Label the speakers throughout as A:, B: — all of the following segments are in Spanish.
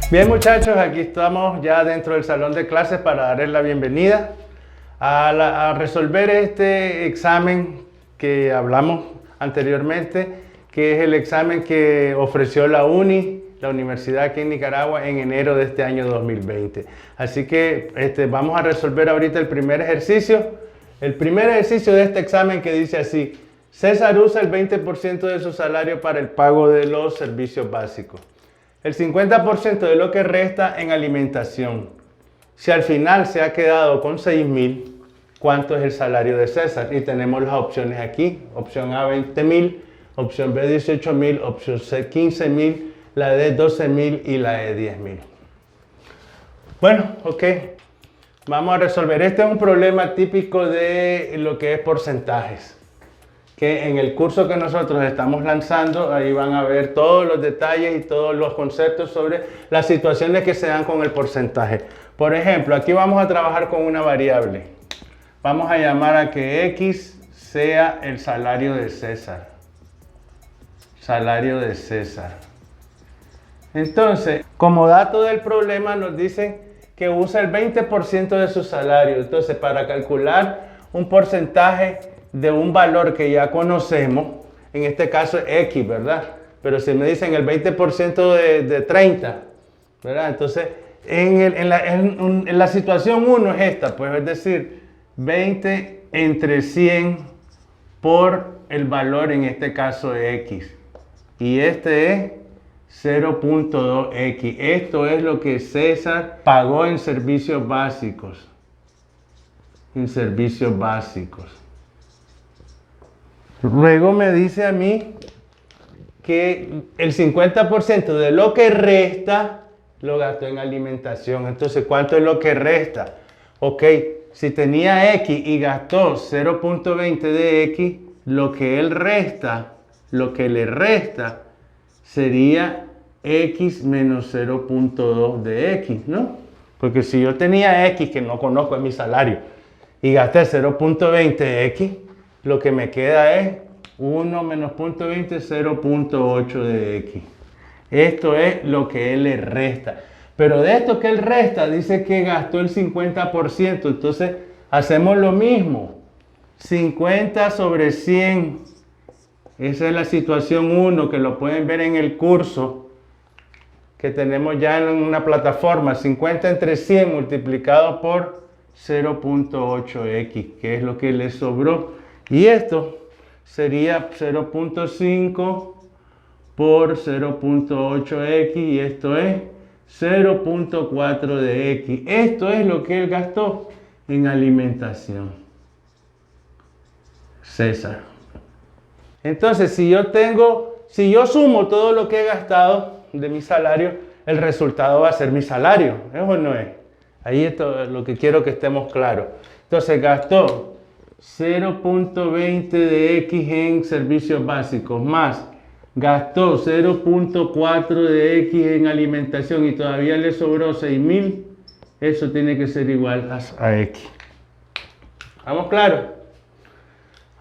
A: Bien muchachos, aquí estamos ya dentro del salón de clases para darles la bienvenida a resolver este examen que hablamos anteriormente, que es el examen que ofreció la Universidad aquí en Nicaragua en enero de este año 2020. Así que vamos a resolver ahorita el primer ejercicio. El primer ejercicio de este examen que dice así: César usa el 20% de su salario para el pago de los servicios básicos. El 50% de lo que resta en alimentación. Si al final se ha quedado con 6.000, ¿cuánto es el salario de César? Y tenemos las opciones aquí. Opción A, 20.000. Opción B, 18.000. Opción C, 15.000. La D, 12.000. Y la E, 10.000. Bueno, ok. Vamos a resolver. Este es un problema típico de lo que es porcentajes, que en el curso que nosotros estamos lanzando, ahí van a ver todos los detalles y todos los conceptos sobre las situaciones que se dan con el porcentaje. Por ejemplo, aquí vamos a trabajar con una variable. Vamos a llamar a que X sea el salario de César. Salario de César. Entonces, como dato del problema nos dicen que usa el 20% de su salario. Entonces, para calcular un porcentaje de un valor que ya conocemos, en este caso es X, ¿verdad? Pero si me dicen el 20% de 30, ¿verdad? Entonces, en la situación 1 es esta, pues es decir, 20 entre 100 por el valor, en este caso de X. Y este es 0.2X. Esto es lo que César pagó en servicios básicos. En servicios básicos. Luego me dice a mí que el 50% de lo que resta lo gastó en alimentación. Entonces, ¿cuánto es lo que resta? Ok, si tenía X y gastó 0.20 de X, lo que le resta sería X menos 0.2 de X, ¿no? Porque si yo tenía X, que no conozco en mi salario, y gasté 0.20 de X, lo que me queda es 1 menos 0.20, 0.8 de X. Esto es lo que él le resta. Pero de esto que él resta, dice que gastó el 50%. Entonces, hacemos lo mismo. 50 sobre 100. Esa es la situación 1, que lo pueden ver en el curso que tenemos ya en una plataforma. 50 entre 100 multiplicado por 0.8x, que es lo que le sobró. Y esto sería 0.5 por 0.8x, y esto es 0.4 de x. Esto es lo que él gastó en alimentación. César. Entonces, si yo sumo todo lo que he gastado de mi salario, el resultado va a ser mi salario. ¿Es o no es? Ahí es lo que quiero que estemos claros. Entonces, gastó 0.20 de X en servicios básicos, más gastó 0.4 de X en alimentación y todavía le sobró 6.000, eso tiene que ser igual a X. ¿Estamos claros?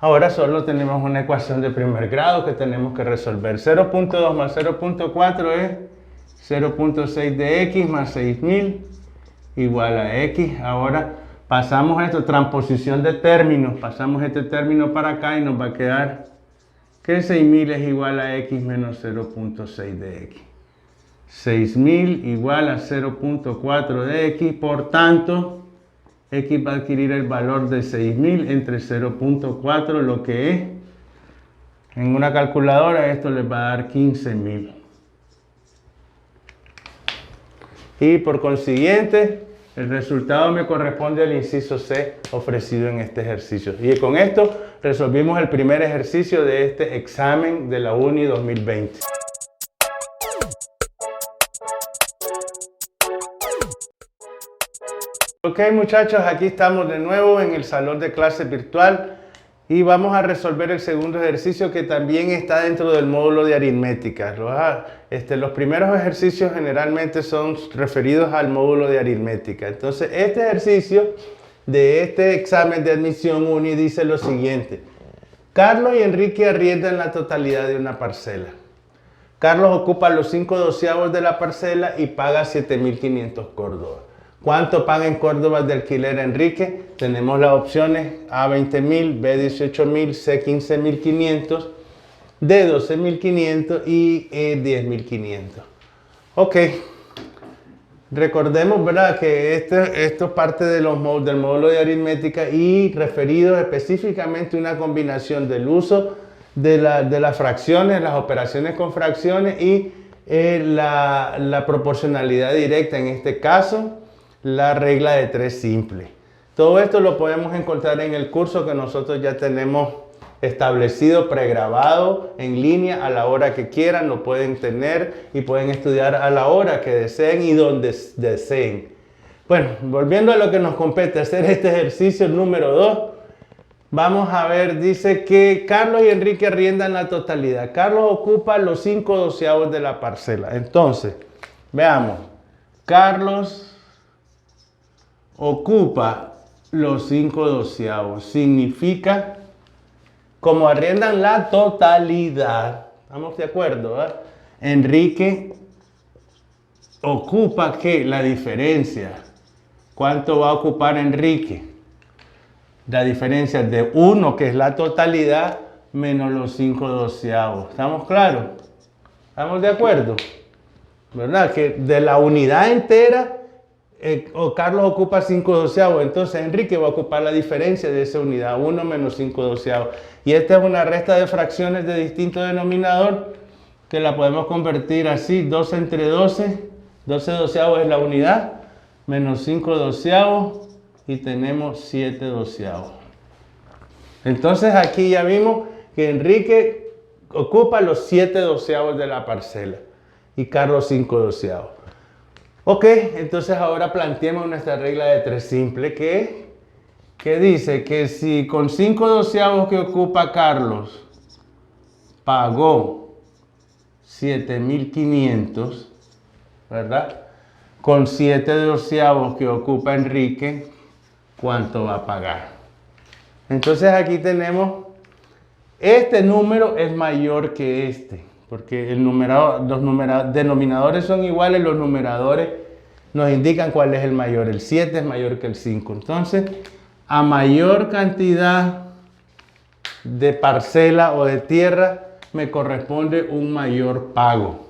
A: Ahora solo tenemos una ecuación de primer grado que tenemos que resolver. 0.2 más 0.4 es 0.6 de X más 6.000 igual a X. Ahora pasamos esto, transposición de términos, pasamos este término para acá y nos va a quedar que 6.000 es igual a X menos 0.6 de X. 6.000 igual a 0.4 de X, por tanto, X va a adquirir el valor de 6.000 entre 0.4, lo que es, en una calculadora, esto les va a dar 15.000. Y por consiguiente, el resultado me corresponde al inciso C ofrecido en este ejercicio. Y con esto resolvimos el primer ejercicio de este examen de la UNI 2020. Ok muchachos, aquí estamos de nuevo en el salón de clase virtual y vamos a resolver el segundo ejercicio, que también está dentro del módulo de aritmética. Los primeros ejercicios generalmente son referidos al módulo de aritmética. Entonces, este ejercicio de este examen de admisión UNI dice lo siguiente: Carlos y Enrique arriendan la totalidad de una parcela. Carlos ocupa los 5/12 de la parcela y paga 7.500 córdobas. ¿Cuánto paga en córdobas de alquiler Enrique? Tenemos las opciones A 20.000, B 18.000, C 15.500, D 12.500 y E 10.500. Ok. Recordemos, ¿verdad?, que esto es parte de del módulo de aritmética y referido específicamente a una combinación del uso de las fracciones, las operaciones con fracciones y la proporcionalidad directa, en este caso, la regla de 3 simple. Todo esto lo podemos encontrar en el curso que nosotros ya tenemos establecido, pregrabado, en línea, a la hora que quieran, lo pueden tener y pueden estudiar a la hora que deseen y donde deseen. Bueno, volviendo a lo que nos compete, hacer este ejercicio número 2, vamos a ver, dice que Carlos y Enrique arriendan la totalidad. Carlos ocupa los 5/12 de la parcela. Entonces, veamos, Carlos ocupa los 5/12, significa, como arriendan la totalidad, ¿estamos de acuerdo? Enrique ocupa, ¿qué? La diferencia. ¿Cuánto va a ocupar Enrique? La diferencia de 1, que es la totalidad, menos los 5/12. ¿Estamos claros? ¿Estamos de acuerdo? ¿Verdad? Que de la unidad entera, Carlos ocupa 5/12, entonces Enrique va a ocupar la diferencia de esa unidad, 1 menos 5/12. Y esta es una resta de fracciones de distinto denominador que la podemos convertir así: 12 entre 12, 12/12 es la unidad, menos 5/12 y tenemos 7/12. Entonces aquí ya vimos que Enrique ocupa los 7/12 de la parcela y Carlos 5/12. Ok, entonces ahora planteemos nuestra regla de 3 simple, que dice que si con 5/12 que ocupa Carlos pagó 7.500, ¿verdad? Con 7/12 que ocupa Enrique, ¿cuánto va a pagar? Entonces aquí tenemos, este número es mayor que este, porque los denominadores son iguales, los numeradores nos indican cuál es el mayor. El 7 es mayor que el 5. Entonces, a mayor cantidad de parcela o de tierra, me corresponde un mayor pago.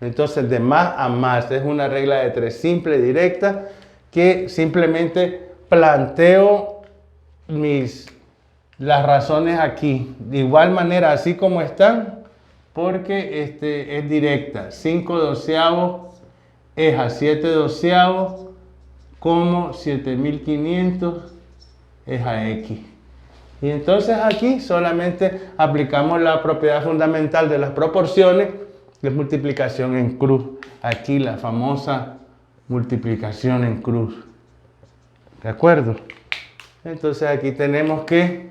A: Entonces, de más a más, es una regla de 3 simple, directa, que simplemente planteo las razones aquí. De igual manera, así como están, porque es directa. 5/12 es a 7/12, como 7.500 es a X. Y entonces aquí solamente aplicamos la propiedad fundamental de las proporciones, que es multiplicación en cruz. Aquí la famosa multiplicación en cruz. ¿De acuerdo? Entonces aquí tenemos que,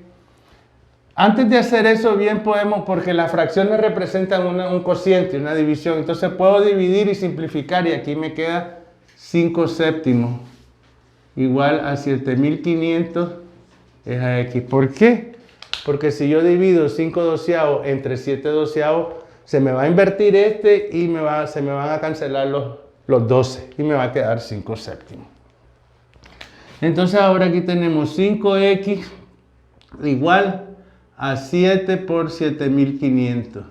A: antes de hacer eso bien podemos, porque las fracciones representan un cociente, una división, entonces puedo dividir y simplificar y aquí me queda 5/7 igual a 7.500 es a X. ¿Por qué? Porque si yo divido 5/12 entre 7/12, se me va a invertir y se me van a cancelar los 12 y me va a quedar 5/7. Entonces ahora aquí tenemos 5X igual a 7 por 7.500.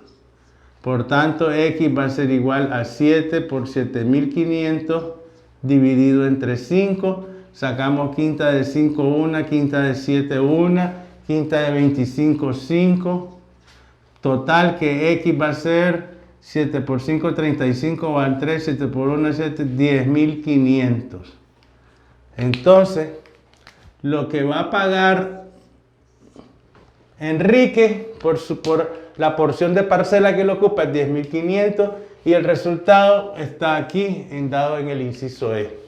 A: Por tanto, X va a ser igual a 7 por 7.500 dividido entre 5. Sacamos quinta de 5, 1, quinta de 7, 1, quinta de 25, 5. Total que X va a ser 7 por 5, 35, van 3, 7 por 1, 7, 10.500. Entonces, lo que va a pagar Enrique por la porción de parcela que lo ocupa es 10.500 y el resultado está aquí dado en el inciso E.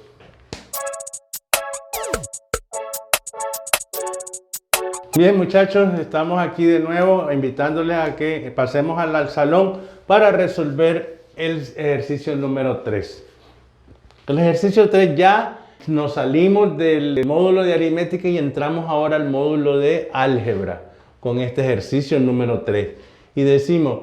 A: Bien, muchachos, estamos aquí de nuevo invitándoles a que pasemos al salón para resolver el ejercicio número 3. El ejercicio 3 ya nos salimos del módulo de aritmética y entramos ahora al módulo de álgebra. con este ejercicio número 3. Y decimos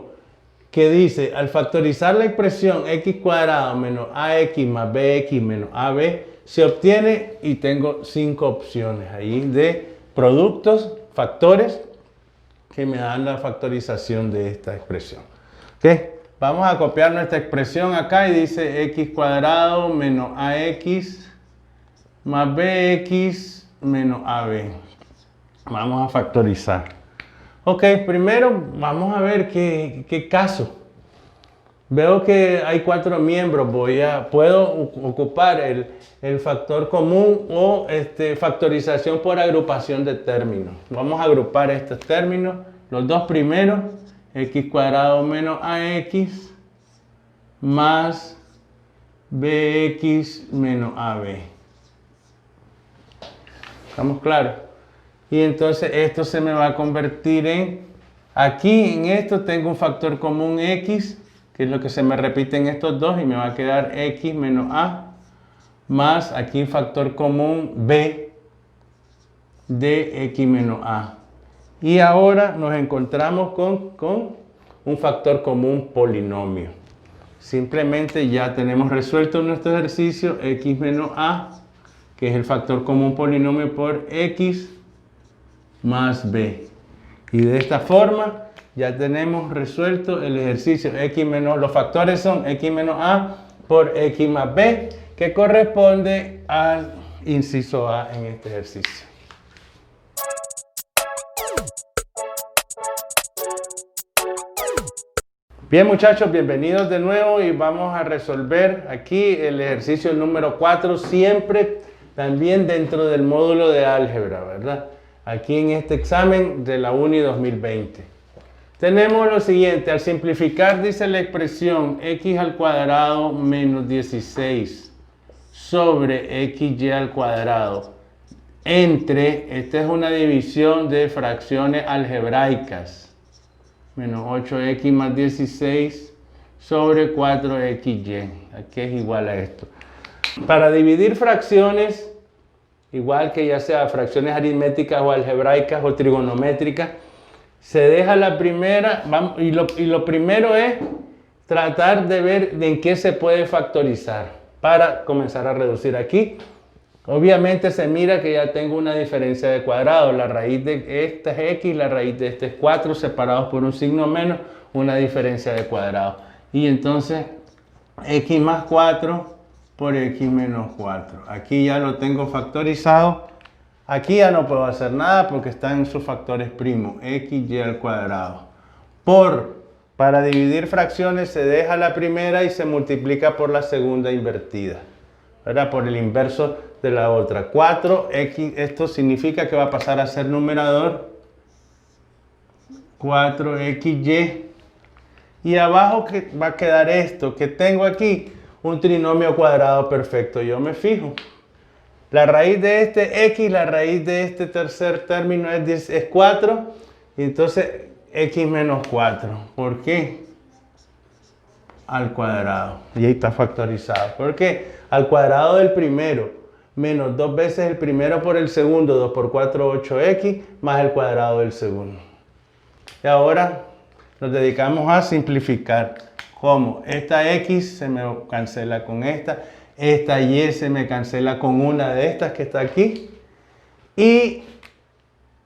A: que dice, al factorizar la expresión x cuadrado menos ax más bx menos ab, se obtiene, y tengo 5 opciones ahí de productos, factores, que me dan la factorización de esta expresión. ¿Ok? Vamos a copiar nuestra expresión acá y dice x cuadrado menos ax más bx menos ab. Vamos a factorizar. Ok, primero vamos a ver qué caso. Veo que hay 4 miembros. Puedo ocupar el factor común o factorización por agrupación de términos. Vamos a agrupar estos términos. Los dos primeros, x cuadrado menos ax más bx menos ab. ¿Estamos claros? Y entonces esto se me va a convertir en, aquí en esto tengo un factor común x, que es lo que se me repite en estos dos, y me va a quedar x menos a, más aquí factor común b de x menos a. Y ahora nos encontramos con un factor común polinomio. Simplemente ya tenemos resuelto nuestro ejercicio, x menos a, que es el factor común polinomio por x más b. Y de esta forma ya tenemos resuelto el ejercicio x menos, los factores son x menos a por x más b, que corresponde al inciso A en este ejercicio. Bien, muchachos, bienvenidos de nuevo y vamos a resolver aquí el ejercicio número 4, siempre también dentro del módulo de álgebra, ¿verdad? Aquí en este examen de la UNI 2020. Tenemos lo siguiente, al simplificar dice la expresión x al cuadrado menos 16 sobre xy al cuadrado entre, esta es una división de fracciones algebraicas, menos 8x más 16 sobre 4xy, aquí es igual a esto. Para dividir fracciones, igual que ya sea fracciones aritméticas o algebraicas o trigonométricas, se deja la primera, y lo primero es tratar de ver en qué se puede factorizar para comenzar a reducir aquí. Obviamente se mira que ya tengo una diferencia de cuadrado, la raíz de esta es x, la raíz de este es 4, separados por un signo menos, una diferencia de cuadrado. Y entonces x más 4 por x menos 4. Aquí ya lo tengo factorizado. Aquí ya no puedo hacer nada porque están en sus factores primos, xy al cuadrado. Para dividir fracciones se deja la primera y se multiplica por la segunda invertida, ¿verdad? Por el inverso de la otra. 4x, esto significa que va a pasar a ser numerador 4xy. Y abajo que va a quedar esto, que tengo aquí, un trinomio cuadrado perfecto. Yo me fijo. La raíz de este x, la raíz de este tercer término es 4. Y entonces x menos 4. ¿Por qué? Al cuadrado. Y ahí está factorizado. ¿Por qué? Al cuadrado del primero, menos 2 veces el primero por el segundo, 2 por 4, 8x, más el cuadrado del segundo. Y ahora nos dedicamos a simplificar. ¿Cómo? Esta x se me cancela con esta y se me cancela con una de estas que está aquí. Y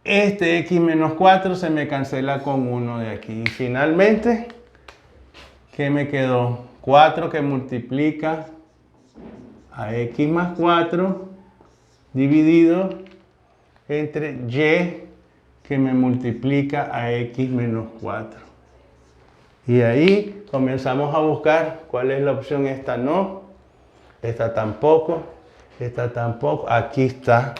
A: este x menos 4 se me cancela con uno de aquí. Y finalmente, ¿qué me quedó? 4 que multiplica a x más 4 dividido entre y que me multiplica a x menos 4. Y ahí comenzamos a buscar cuál es la opción. Esta no, esta tampoco, esta tampoco. Aquí está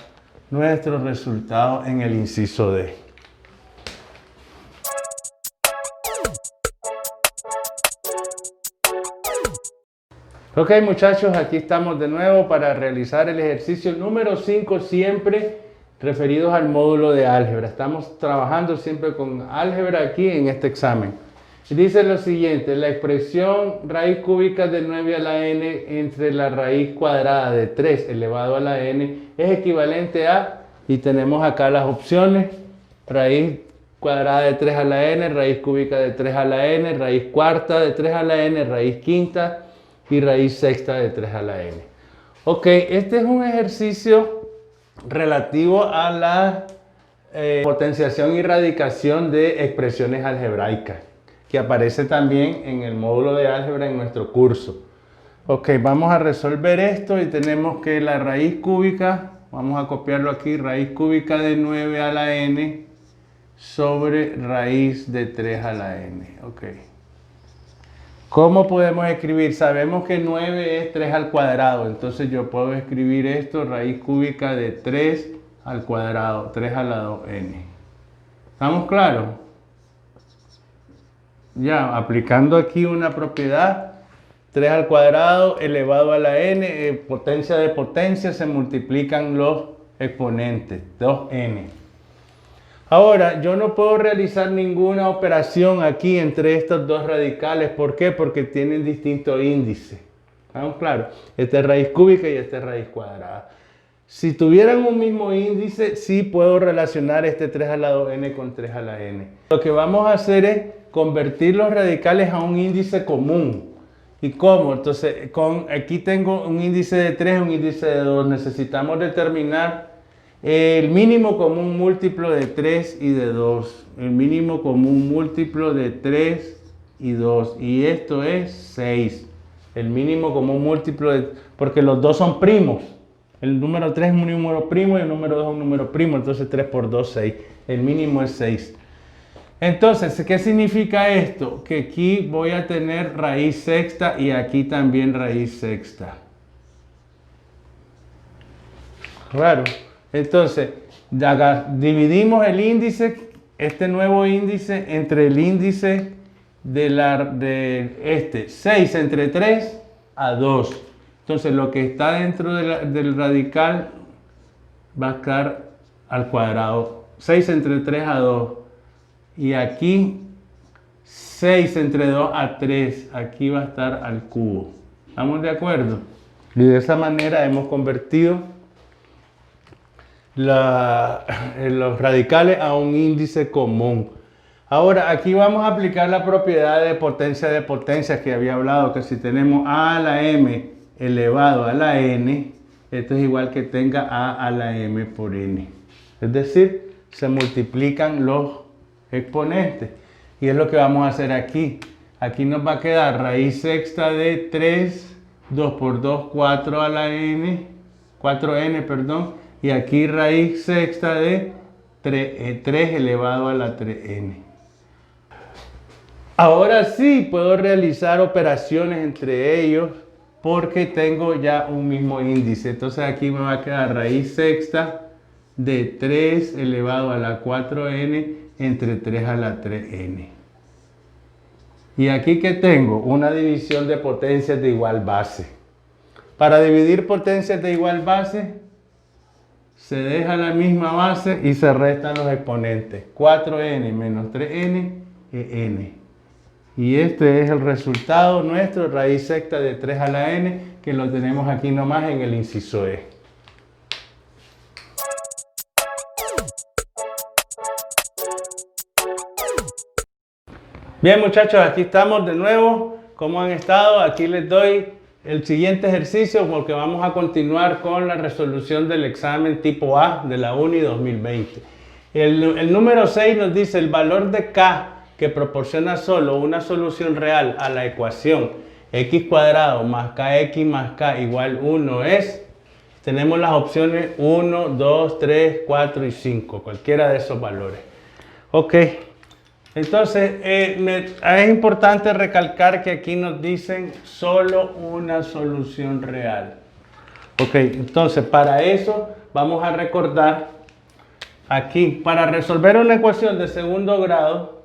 A: nuestro resultado en el inciso D. Ok, muchachos, aquí estamos de nuevo para realizar el ejercicio número 5, siempre referidos al módulo de álgebra. Estamos trabajando siempre con álgebra aquí en este examen. Y dice lo siguiente, la expresión raíz cúbica de 9 a la n entre la raíz cuadrada de 3 elevado a la n es equivalente a, y tenemos acá las opciones, raíz cuadrada de 3 a la n, raíz cúbica de 3 a la n, raíz cuarta de 3 a la n, raíz quinta y raíz sexta de 3 a la n. Ok, este es un ejercicio relativo a la potenciación y radicación de expresiones algebraicas, que aparece también en el módulo de álgebra en nuestro curso. Ok, vamos a resolver esto y tenemos que la raíz cúbica, vamos a copiarlo aquí, raíz cúbica de 9 a la n sobre raíz de 3 a la n. Ok. ¿Cómo podemos escribir? Sabemos que 9 es 3 al cuadrado, entonces yo puedo escribir esto, raíz cúbica de 3 al cuadrado, 3 a la 2n. ¿Estamos claros? Ya, aplicando aquí una propiedad, 3 al cuadrado elevado a la n, potencia de potencia, se multiplican los exponentes, 2n. Ahora, yo no puedo realizar ninguna operación aquí entre estos dos radicales. ¿Por qué? Porque tienen distinto índice. ¿Estamos claros? Esta es raíz cúbica y esta es raíz cuadrada. Si tuvieran un mismo índice, sí puedo relacionar este 3 a la 2n con 3 a la n. Lo que vamos a hacer es convertir los radicales a un índice común. ¿Y cómo? Entonces, aquí tengo un índice de 3, un índice de 2. Necesitamos determinar el mínimo común múltiplo de 3 y de 2. El mínimo común múltiplo de 3 y 2. Y esto es 6. El mínimo común múltiplo de... Porque los dos son primos. El número 3 es un número primo y el número 2 es un número primo. Entonces 3 por 2, 6. El mínimo es 6. Entonces, ¿qué significa esto? Que aquí voy a tener raíz sexta y aquí también raíz sexta. Claro. Entonces, dividimos el índice, este nuevo índice, entre el índice de 6 entre 3 a 2. Entonces, lo que está dentro del radical va a estar al cuadrado. 6 entre 3 a 2. Y aquí 6 entre 2 a 3. Aquí va a estar al cubo. ¿Estamos de acuerdo? Y de esa manera hemos convertido los radicales a un índice común. Ahora, aquí vamos a aplicar la propiedad de potencias que había hablado, que si tenemos a a la m elevado a la n, esto es igual que tenga a la m por n. Es decir, se multiplican los exponentes. Y es lo que vamos a hacer aquí. Aquí nos va a quedar raíz sexta de 3, 2 por 2, 4 a la n, 4n, perdón. Y aquí raíz sexta de 3 elevado a la 3n. Ahora sí puedo realizar operaciones entre ellos porque tengo ya un mismo índice. Entonces aquí me va a quedar raíz sexta de 3 elevado a la 4n entre 3 a la 3n. Y aquí que tengo una división de potencias de igual base. Para dividir potencias de igual base, se deja la misma base y se restan los exponentes. 4n menos 3n es n. Y este es el resultado nuestro, raíz sexta de 3 a la n, que lo tenemos aquí nomás en el inciso E. Bien, muchachos, aquí estamos de nuevo. ¿Cómo han estado? Aquí les doy el siguiente ejercicio porque vamos a continuar con la resolución del examen tipo A de la UNI 2020. El número 6 nos dice el valor de K que proporciona solo una solución real a la ecuación x cuadrado más kx más k igual 1 es... Tenemos las opciones 1, 2, 3, 4 y 5, cualquiera de esos valores. Ok. Entonces, es importante recalcar que aquí nos dicen solo una solución real. Ok, entonces para eso vamos a recordar aquí, para resolver una ecuación de segundo grado,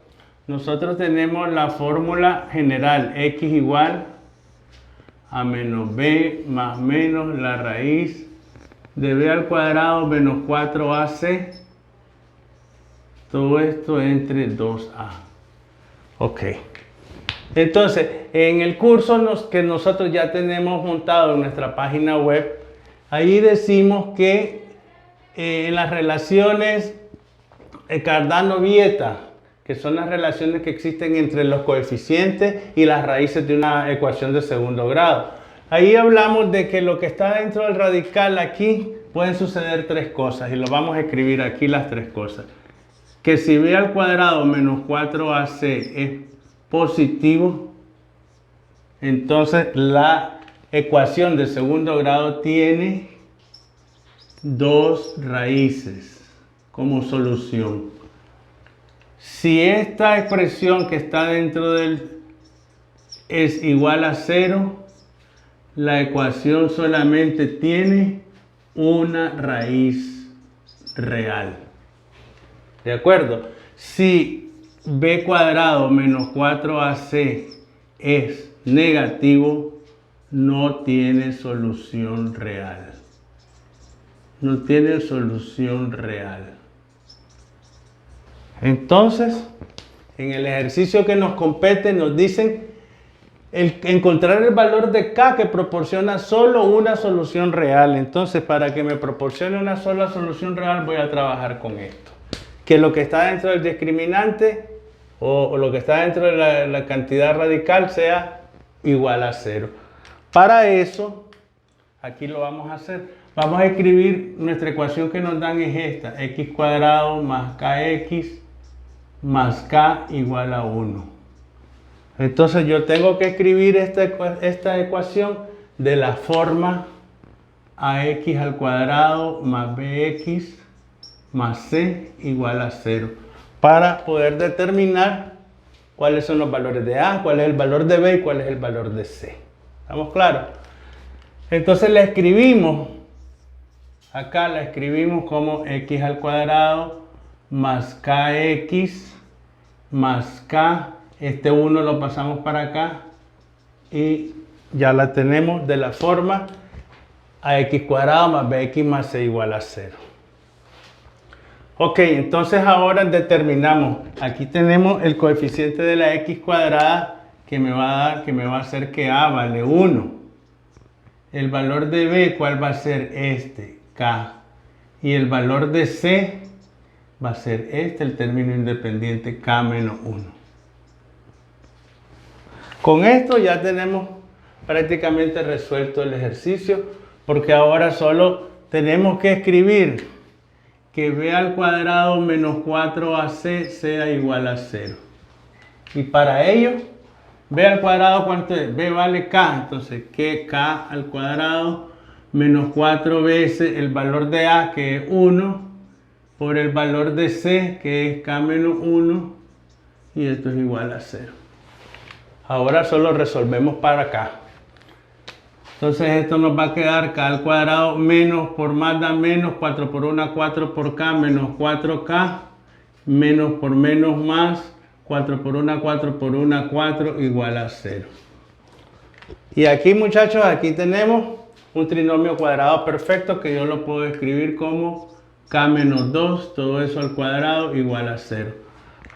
A: nosotros tenemos la fórmula general, x igual a menos b más menos la raíz de b al cuadrado menos 4ac. Todo esto entre 2a. Ok. Entonces, en el curso que nosotros ya tenemos montado en nuestra página web, ahí decimos que en las relaciones Cardano y eta, que son las relaciones que existen entre los coeficientes y las raíces de una ecuación de segundo grado. Ahí hablamos de que lo que está dentro del radical aquí pueden suceder tres cosas y lo vamos a escribir aquí las tres cosas. Que si b al cuadrado menos 4ac es positivo, entonces la ecuación de segundo grado tiene dos raíces como solución. Si esta expresión que está dentro del es igual a 0, la ecuación solamente tiene una raíz real. ¿De acuerdo? Si b cuadrado menos 4ac es negativo, no tiene solución real. No tiene solución real. Entonces, en el ejercicio que nos compete nos dicen encontrar el valor de k que proporciona solo una solución real. Entonces, para que me proporcione una sola solución real, voy a trabajar con esto. Que lo que está dentro del discriminante o lo que está dentro de la cantidad radical sea igual a 0. Para eso, aquí lo vamos a hacer. Vamos a escribir nuestra ecuación que nos dan es esta. X cuadrado más kx más k igual a 1. Entonces yo tengo que escribir esta ecuación de la forma ax al cuadrado más bx más c igual a 0. Para poder determinar cuáles son los valores de a, cuál es el valor de b y cuál es el valor de c. ¿Estamos claros? Entonces la escribimos. Acá la escribimos como x al cuadrado más kx más k. Este 1 lo pasamos para acá y ya la tenemos de la forma ax cuadrado más bx más c igual a 0. Ok, entonces ahora determinamos. Aquí tenemos el coeficiente de la x cuadrada que me va a hacer que a vale 1. El valor de b, ¿cuál va a ser? Este, k. Y el valor de c va a ser este, el término independiente k menos 1. Con esto ya tenemos prácticamente resuelto el ejercicio, porque ahora solo tenemos que escribir que b al cuadrado menos 4ac sea igual a 0. Y para ello, b al cuadrado, ¿cuánto es? B vale k, entonces que k al cuadrado menos 4 veces el valor de a, que es 1, por el valor de c, que es k menos 1, y esto es igual a 0. Ahora solo resolvemos para acá. Entonces esto nos va a quedar k al cuadrado menos por más da menos, 4 por 1, 4 por k, menos 4k, menos por menos más, 4 por 1, 4 por 1, 4, igual a 0. Y aquí, muchachos, aquí tenemos un trinomio cuadrado perfecto que yo lo puedo escribir como k menos 2, todo eso al cuadrado igual a 0.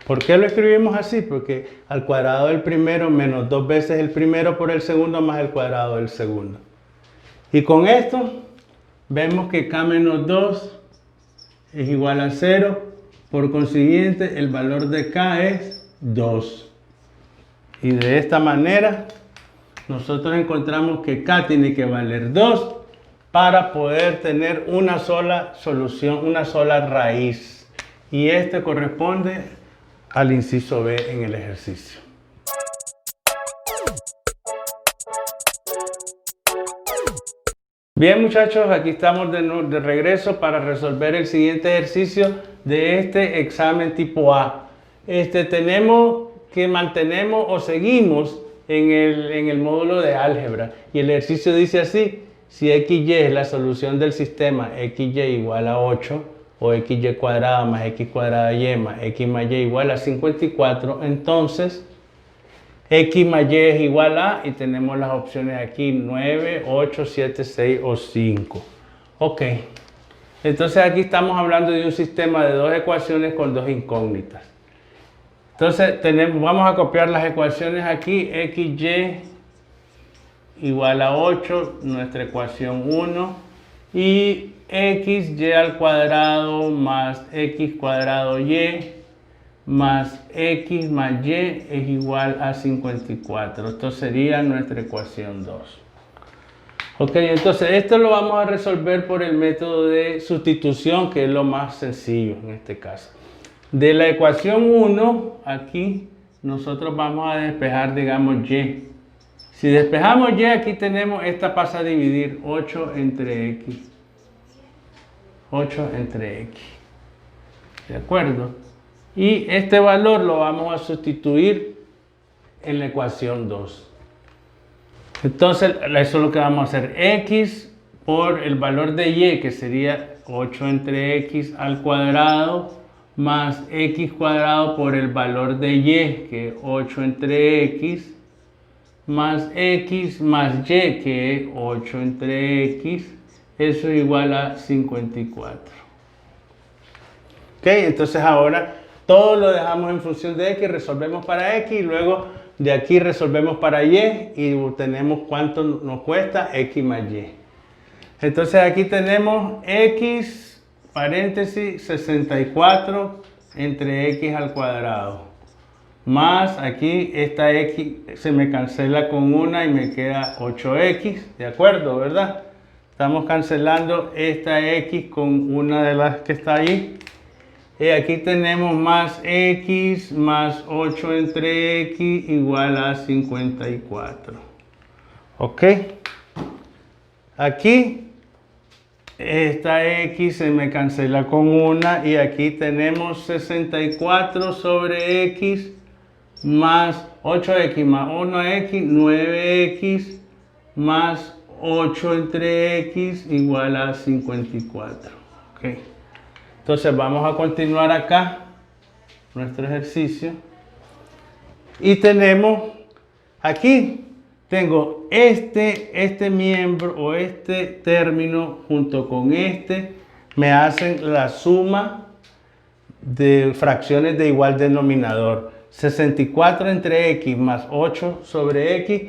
A: ¿Por qué lo escribimos así? Porque al cuadrado del primero menos 2 veces el primero por el segundo más el cuadrado del segundo. Y con esto vemos que k menos 2 es igual a 0. Por consiguiente, el valor de k es 2. Y de esta manera, nosotros encontramos que k tiene que valer 2 para poder tener una sola solución, una sola raíz. Y este corresponde al inciso B en el ejercicio. Bien, muchachos, aquí estamos de regreso para resolver el siguiente ejercicio de este examen tipo A. Tenemos que mantenemos o seguimos en el módulo de álgebra y el ejercicio dice así: si xy es la solución del sistema xy igual a 8 o xy cuadrado más x cuadrada y más x más y igual a 54, entonces x más y es igual a, y tenemos las opciones aquí, 9, 8, 7, 6 o 5. Ok, entonces aquí estamos hablando de un sistema de dos ecuaciones con dos incógnitas. Entonces vamos a copiar las ecuaciones aquí, xy igual a 8, nuestra ecuación 1, y xy al cuadrado más x cuadrado y más x más y es igual a 54. Esto sería nuestra ecuación 2. Ok, entonces esto lo vamos a resolver por el método de sustitución, que es lo más sencillo en este caso. De la ecuación 1, aquí nosotros vamos a despejar, digamos, y. Si despejamos y, aquí tenemos, esta pasa a dividir 8 entre x. 8 entre x. ¿De acuerdo? Y este valor lo vamos a sustituir en la ecuación 2. Entonces, eso es lo que vamos a hacer. X por el valor de y, que sería 8 entre x al cuadrado, más x cuadrado por el valor de y, que es 8 entre x, más x más y, que es 8 entre x, eso es igual a 54. Ok, entonces ahora todo lo dejamos en función de x, resolvemos para x y luego de aquí resolvemos para y y tenemos cuánto nos cuesta x más y. Entonces aquí tenemos x, paréntesis, 64 entre x al cuadrado. Más aquí esta x se me cancela con una y me queda 8x, ¿de acuerdo? ¿Verdad? Estamos cancelando esta x con una de las que está ahí. Y aquí tenemos más x más 8 entre x igual a 54. ¿Ok? Aquí esta x se me cancela con una y aquí tenemos 64 sobre x más 8x más 1x, 9x más 8 entre x igual a 54. ¿Ok? Entonces vamos a continuar acá nuestro ejercicio y tenemos aquí, tengo este miembro o este término junto con este, me hacen la suma de fracciones de igual denominador. 64 entre x más 8 sobre x,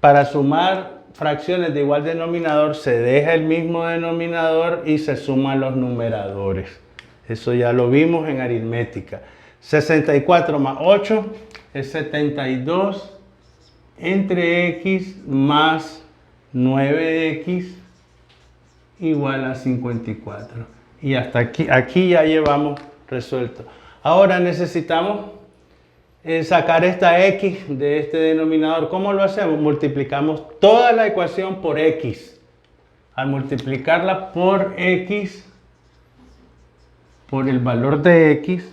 A: para sumar fracciones de igual denominador se deja el mismo denominador y se suman los numeradores. Eso ya lo vimos en aritmética. 64 más 8 es 72 entre x más 9x igual a 54. Y hasta aquí ya llevamos resuelto. Ahora necesitamos sacar esta x de este denominador. ¿Cómo lo hacemos? Multiplicamos toda la ecuación por x. Al multiplicarla por x, por el valor de x,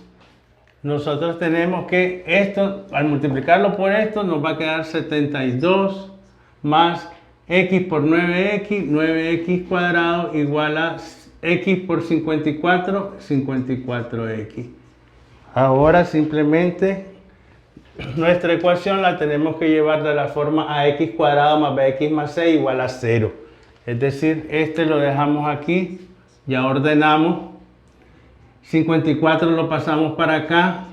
A: nosotros tenemos que esto, al multiplicarlo por esto, nos va a quedar 72 más x por 9x, 9x cuadrado igual a x por 54, 54x. Ahora simplemente nuestra ecuación la tenemos que llevar de la forma ax cuadrado más bx más c igual a 0. Es decir, este lo dejamos aquí, ya ordenamos. 54 lo pasamos para acá,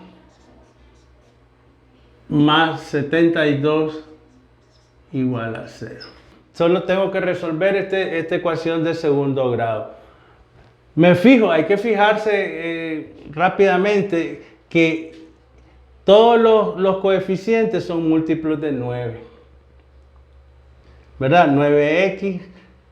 A: más 72 igual a 0. Solo tengo que resolver esta ecuación de segundo grado. Me fijo, hay que fijarse rápidamente que todos los coeficientes son múltiplos de 9. ¿Verdad? 9x,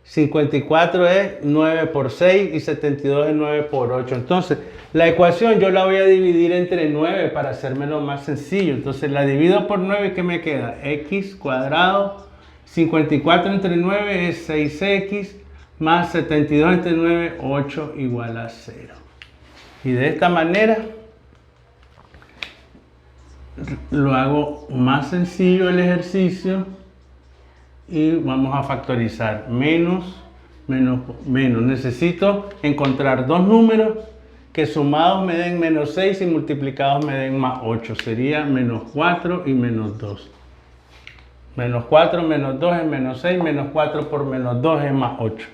A: 54 es 9 por 6 y 72 es 9 por 8. Entonces, la ecuación yo la voy a dividir entre 9 para hacérmelo más sencillo. Entonces, la divido por 9, ¿qué me queda? X cuadrado, 54 entre 9 es 6x, más 72 entre 9, 8 igual a 0. Y de esta manera, lo hago más sencillo el ejercicio. Y vamos a factorizar menos. Necesito encontrar dos números que sumados me den menos 6 y multiplicados me den más 8. Sería menos 4 y menos 2. Menos 4 menos 2 es menos 6, menos 4 por menos 2 es más 8.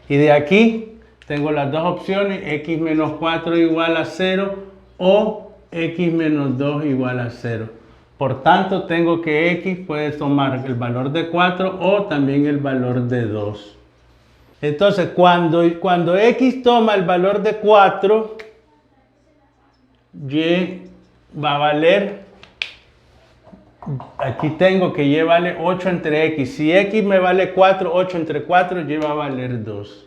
A: Y de aquí tengo las dos opciones, x menos 4 igual a 0 o x menos 2 igual a 0. Por tanto, tengo que x puede tomar el valor de 4 o también el valor de 2. Entonces, cuando x toma el valor de 4, y va a valer, aquí tengo que y vale 8 entre x. Si x me vale 4, 8 entre 4, y va a valer 2.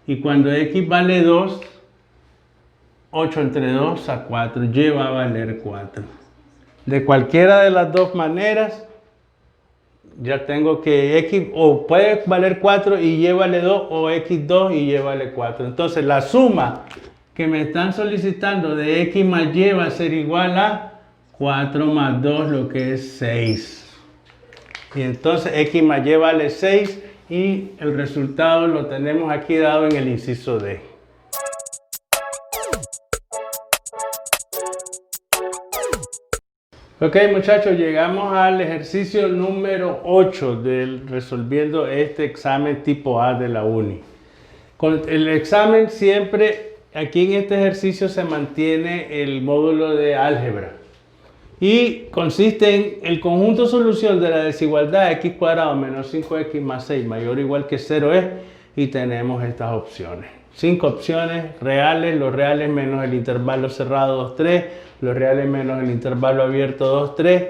A: Y cuando x vale 2, 8 entre 2 a 4, y va a valer 4. De cualquiera de las dos maneras, ya tengo que x o puede valer 4 y y vale 2, o x2 y y vale 4. Entonces la suma que me están solicitando de x más y va a ser igual a 4 más 2, lo que es 6. Y entonces x más y vale 6 y el resultado lo tenemos aquí dado en el inciso D. Ok, muchachos, llegamos al ejercicio número 8 del resolviendo este examen tipo A de la UNI. Con el examen siempre, aquí en este ejercicio se mantiene el módulo de álgebra y consiste en el conjunto solución de la desigualdad x cuadrado menos 5x más 6 mayor o igual que 0 es, y tenemos estas opciones. 5 opciones reales, los reales menos el intervalo cerrado 2, 3, los reales menos el intervalo abierto 2, 3,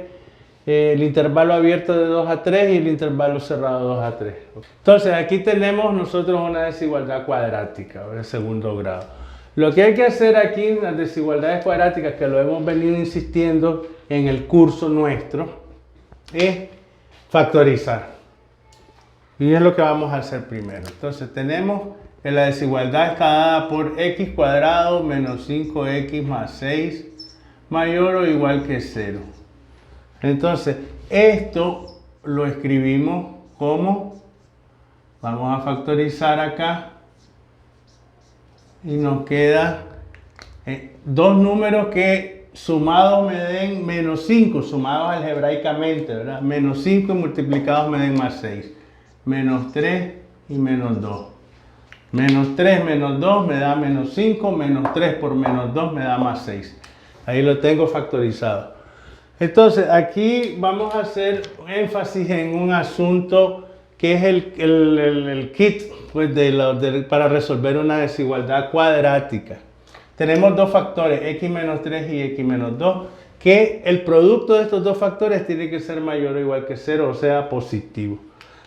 A: el intervalo abierto de 2 a 3 y el intervalo cerrado 2 a 3. Entonces aquí tenemos nosotros una desigualdad cuadrática de segundo grado. Lo que hay que hacer aquí en las desigualdades cuadráticas, que lo hemos venido insistiendo en el curso nuestro, es factorizar. Y es lo que vamos a hacer primero. Entonces tenemos que la desigualdad está dada por x cuadrado menos 5x más 6 mayor o igual que 0. Entonces esto lo escribimos como, vamos a factorizar acá, y nos queda dos números que sumados me den menos 5, sumados algebraicamente, ¿verdad? Menos 5 y multiplicados me den más 6. Menos 3 y menos 2. Menos 3 menos 2 me da menos 5, menos 3 por menos 2 me da más 6. Ahí lo tengo factorizado. Entonces aquí vamos a hacer énfasis en un asunto que es el kit pues, para resolver una desigualdad cuadrática. Tenemos dos factores, x menos 3 y x menos 2, que el producto de estos dos factores tiene que ser mayor o igual que 0, o sea, positivo.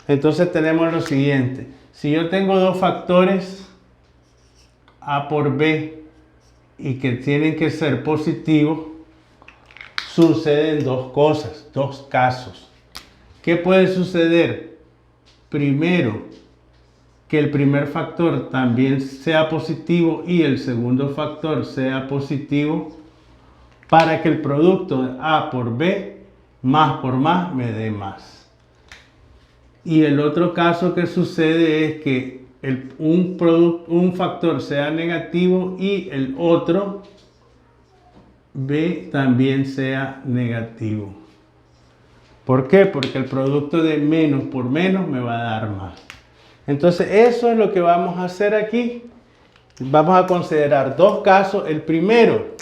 A: Entonces tenemos lo siguiente. Si yo tengo dos factores a por b y que tienen que ser positivos, suceden dos cosas, dos casos. ¿Qué puede suceder? Primero, que el primer factor también sea positivo y el segundo factor sea positivo, para que el producto de a por b, más por más, me dé más. Y el otro caso que sucede es que un factor sea negativo y el otro, b, también sea negativo. ¿Por qué? Porque el producto de menos por menos me va a dar más. Entonces eso es lo que vamos a hacer aquí. Vamos a considerar dos casos. El primer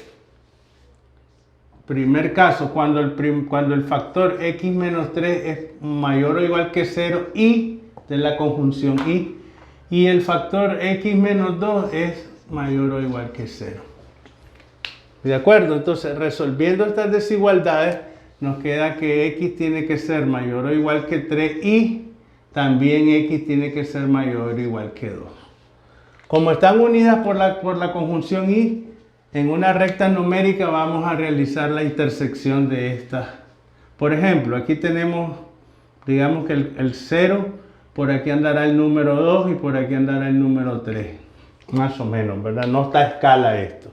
A: caso, cuando el factor x menos 3 es mayor o igual que 0 y de la conjunción y el factor x menos 2 es mayor o igual que 0. ¿De acuerdo? Entonces, resolviendo estas desigualdades, nos queda que x tiene que ser mayor o igual que 3 y también x tiene que ser mayor o igual que 2. Como están unidas por la conjunción y, en una recta numérica vamos a realizar la intersección de estas. Por ejemplo, aquí tenemos, digamos que el 0, por aquí andará el número 2 y por aquí andará el número 3. Más o menos, ¿verdad? No está a escala esto.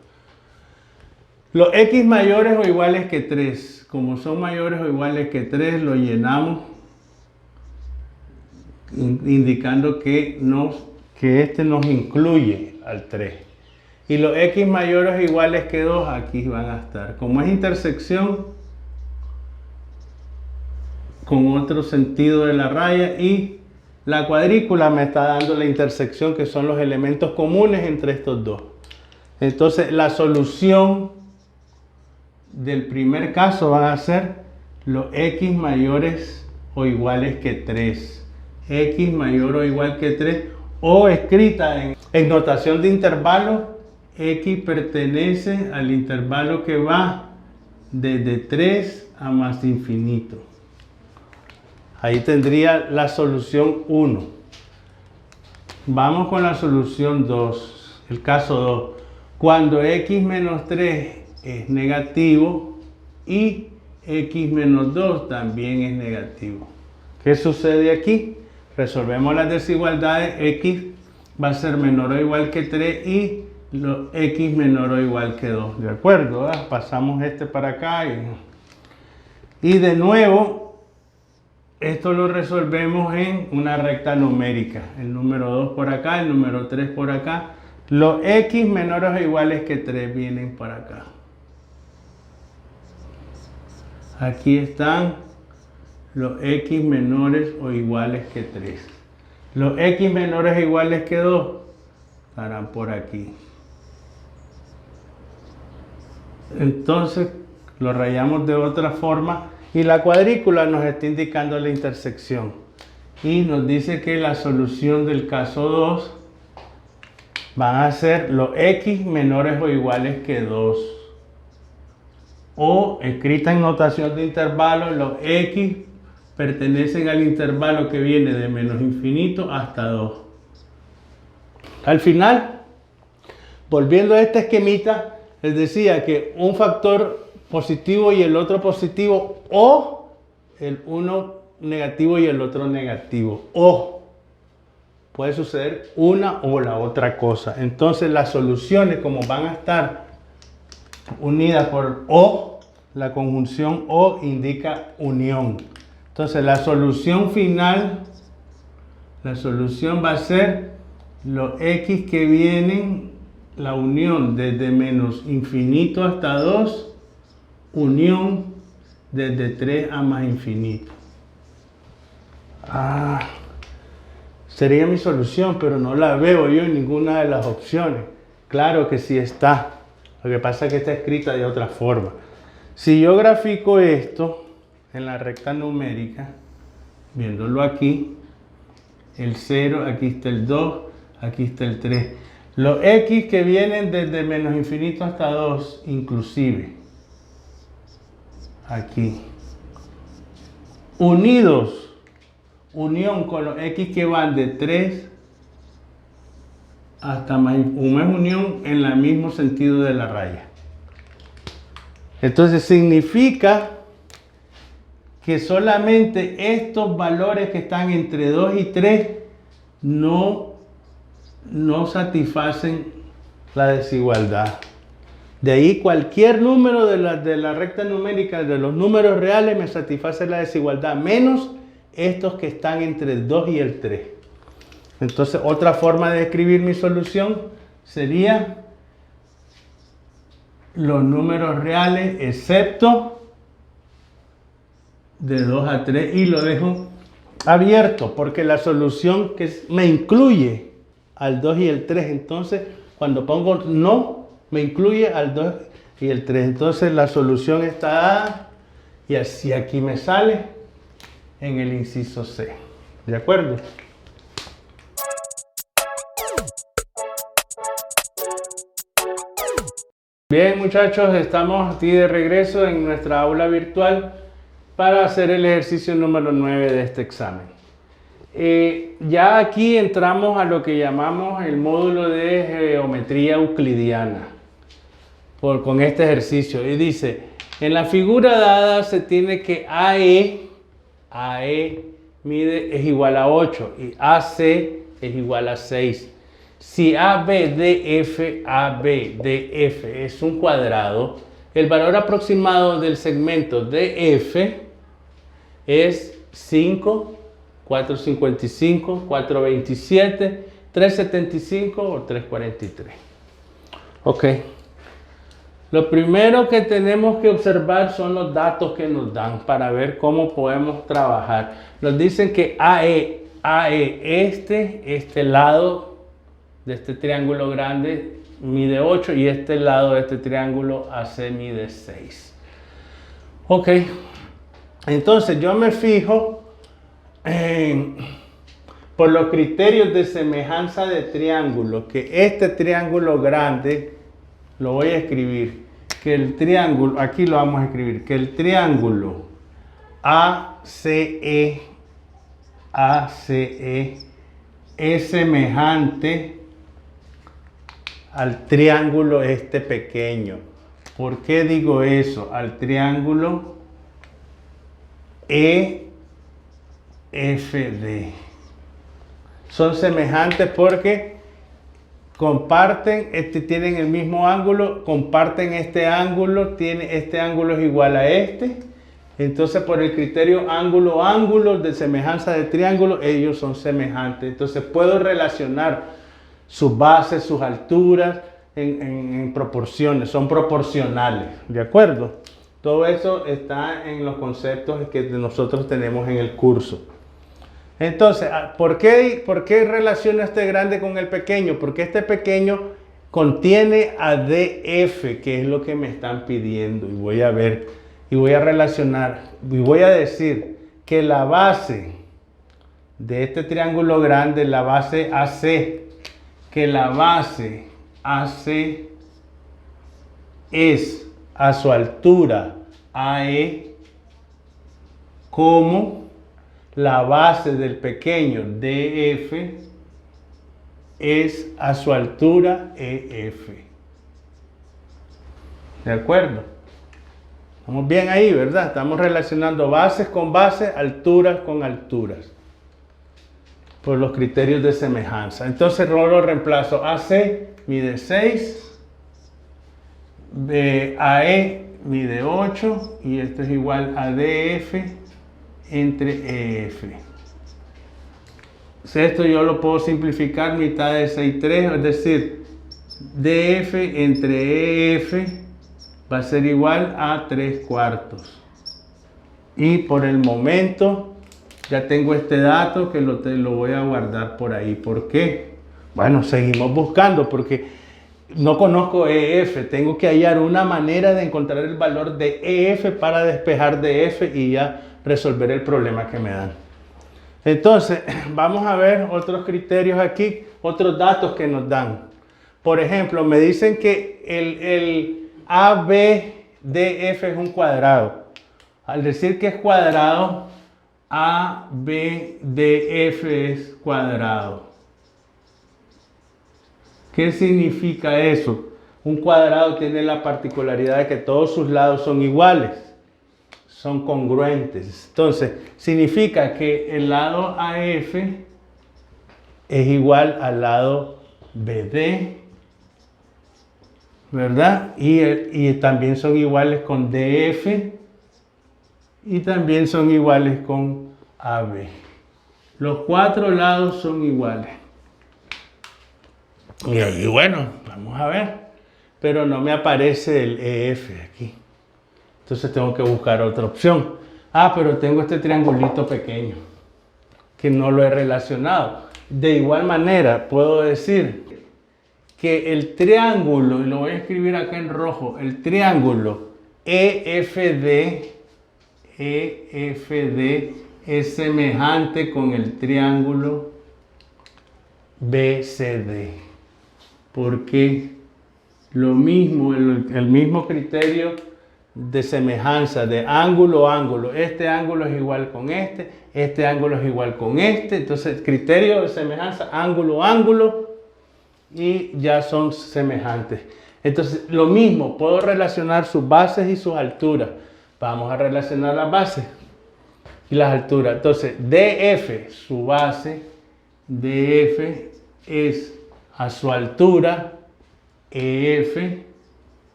A: Los x mayores o iguales que 3, como son mayores o iguales que 3, lo llenamos indicando que este nos incluye al 3. Y los x mayores o iguales que 2 aquí van a estar. Como es intersección con otro sentido de la raya y la cuadrícula me está dando la intersección que son los elementos comunes entre estos dos. Entonces la solución del primer caso van a ser los x mayores o iguales que 3. X mayor o igual que 3 o escrita en notación de intervalo, x pertenece al intervalo que va desde 3 a más infinito. Ahí tendría la solución 1. Vamos con la solución 2. El caso 2. Cuando x menos 3 es negativo y x menos 2 también es negativo. ¿Qué sucede aquí? Resolvemos las desigualdades. X va a ser menor o igual que 3 y x menor o igual que 2. ¿De acuerdo? Pasamos este para acá y de nuevo esto lo resolvemos en una recta numérica. El número 2 por acá, el número 3 por acá. Los x menores o iguales que 3 vienen por acá. Aquí están los x menores o iguales que 3. Los x menores o iguales que 2 estarán por aquí. Entonces lo rayamos de otra forma y la cuadrícula nos está indicando la intersección. Y nos dice que la solución del caso 2 van a ser los x menores o iguales que 2. O escrita en notación de intervalo, los x pertenecen al intervalo que viene de menos infinito hasta 2. Al final, volviendo a este esquemita, les decía que un factor positivo y el otro positivo, o el uno negativo y el otro negativo, o puede suceder una o la otra cosa. Entonces las soluciones, como van a estar unidas por o, la conjunción o indica unión. Entonces la solución final, la solución va a ser los x que vienen, la unión desde menos infinito hasta 2, unión desde 3 a más infinito. Sería mi solución, pero no la veo yo en ninguna de las opciones. Claro que sí está. Lo que pasa es que está escrita de otra forma. Si yo grafico esto en la recta numérica, viéndolo aquí, el 0, aquí está el 2, aquí está el 3. Los x que vienen desde menos infinito hasta 2, inclusive, aquí, unidos, unión con los x que van de 3 hasta más, una unión en el mismo sentido de la raya. Entonces significa que solamente estos valores que están entre 2 y 3 no satisfacen la desigualdad. De ahí cualquier número de la recta numérica, de los números reales, me satisface la desigualdad, menos estos que están entre el 2 y el 3. Entonces otra forma de escribir mi solución sería los números reales excepto de 2 a 3 y lo dejo abierto porque la solución que me incluye al 2 y el 3, entonces cuando pongo no me incluye al 2 y el 3, entonces la solución está dada y así aquí me sale en el inciso C. ¿De acuerdo? Bien, muchachos, estamos aquí de regreso en nuestra aula virtual para hacer el ejercicio número 9 de este examen. Ya aquí entramos a lo que llamamos el módulo de geometría euclidiana con este ejercicio. Y dice, en la figura dada se tiene que AE es igual a 8 y AC es igual a 6. Si ABDF es un cuadrado, el valor aproximado del segmento DF es 5, 455, 427, 375 o 343. Ok. Lo primero que tenemos que observar son los datos que nos dan para ver cómo podemos trabajar. Nos dicen que este lado de este triángulo grande mide 8 y este lado de este triángulo AC mide 6. Ok, entonces yo me fijo por los criterios de semejanza de triángulo, que este triángulo grande, lo voy a escribir, que el triángulo, aquí lo vamos a escribir, que el triángulo ACE es semejante al triángulo este pequeño. ¿Por qué digo eso? Al triángulo EFD. Son semejantes porque comparten, tienen el mismo ángulo, comparten este ángulo es igual a este. Entonces, por el criterio ángulo de semejanza de triángulo, ellos son semejantes. Entonces, puedo relacionar sus bases, sus alturas en proporciones, son proporcionales, ¿de acuerdo? Todo eso está en los conceptos que nosotros tenemos en el curso. Entonces, ¿por qué relaciono este grande con el pequeño? Porque este pequeño contiene a DF, que es lo que me están pidiendo. Y voy a ver, y voy a relacionar, y voy a decir que la base de este triángulo grande, la base AC, que la base AC es a su altura AE, como la base del pequeño DF es a su altura EF. ¿De acuerdo? Estamos bien ahí, ¿verdad? Estamos relacionando bases con bases, alturas con alturas, por los criterios de semejanza. Entonces lo reemplazo. AC mide 6, AE mide 8 y esto es igual a DF entre EF. Esto yo lo puedo simplificar mitad de 6,3, es decir, DF entre EF va a ser igual a 3/4. Y por el momento ya tengo este dato que lo voy a guardar por ahí. ¿Por qué? Bueno, seguimos buscando porque no conozco EF. Tengo que hallar una manera de encontrar el valor de EF para despejar DF y ya resolver el problema que me dan. Entonces, vamos a ver otros criterios aquí, otros datos que nos dan. Por ejemplo, me dicen que el ABDF es un cuadrado. Al decir que es cuadrado, ABDF es cuadrado. ¿Qué significa eso? Un cuadrado tiene la particularidad de que todos sus lados son iguales, son congruentes. Entonces, significa que el lado AF es igual al lado BD, ¿verdad? Y también son iguales con DF y también son iguales con AB. Los cuatro lados son iguales. Y ahí, bueno, vamos a ver. Pero no me aparece el EF aquí. Entonces tengo que buscar otra opción. Pero tengo este triangulito pequeño que no lo he relacionado. De igual manera, puedo decir que el triángulo, y lo voy a escribir acá en rojo, el triángulo EFD es semejante con el triángulo BCD. Porque lo mismo, el mismo criterio de semejanza de ángulo a ángulo. Este ángulo es igual con este ángulo es igual con este. Entonces, criterio de semejanza, ángulo a ángulo, y ya son semejantes. Entonces, lo mismo, puedo relacionar sus bases y sus alturas. Vamos a relacionar las bases y las alturas. Entonces, DF, su base, DF es a su altura EF,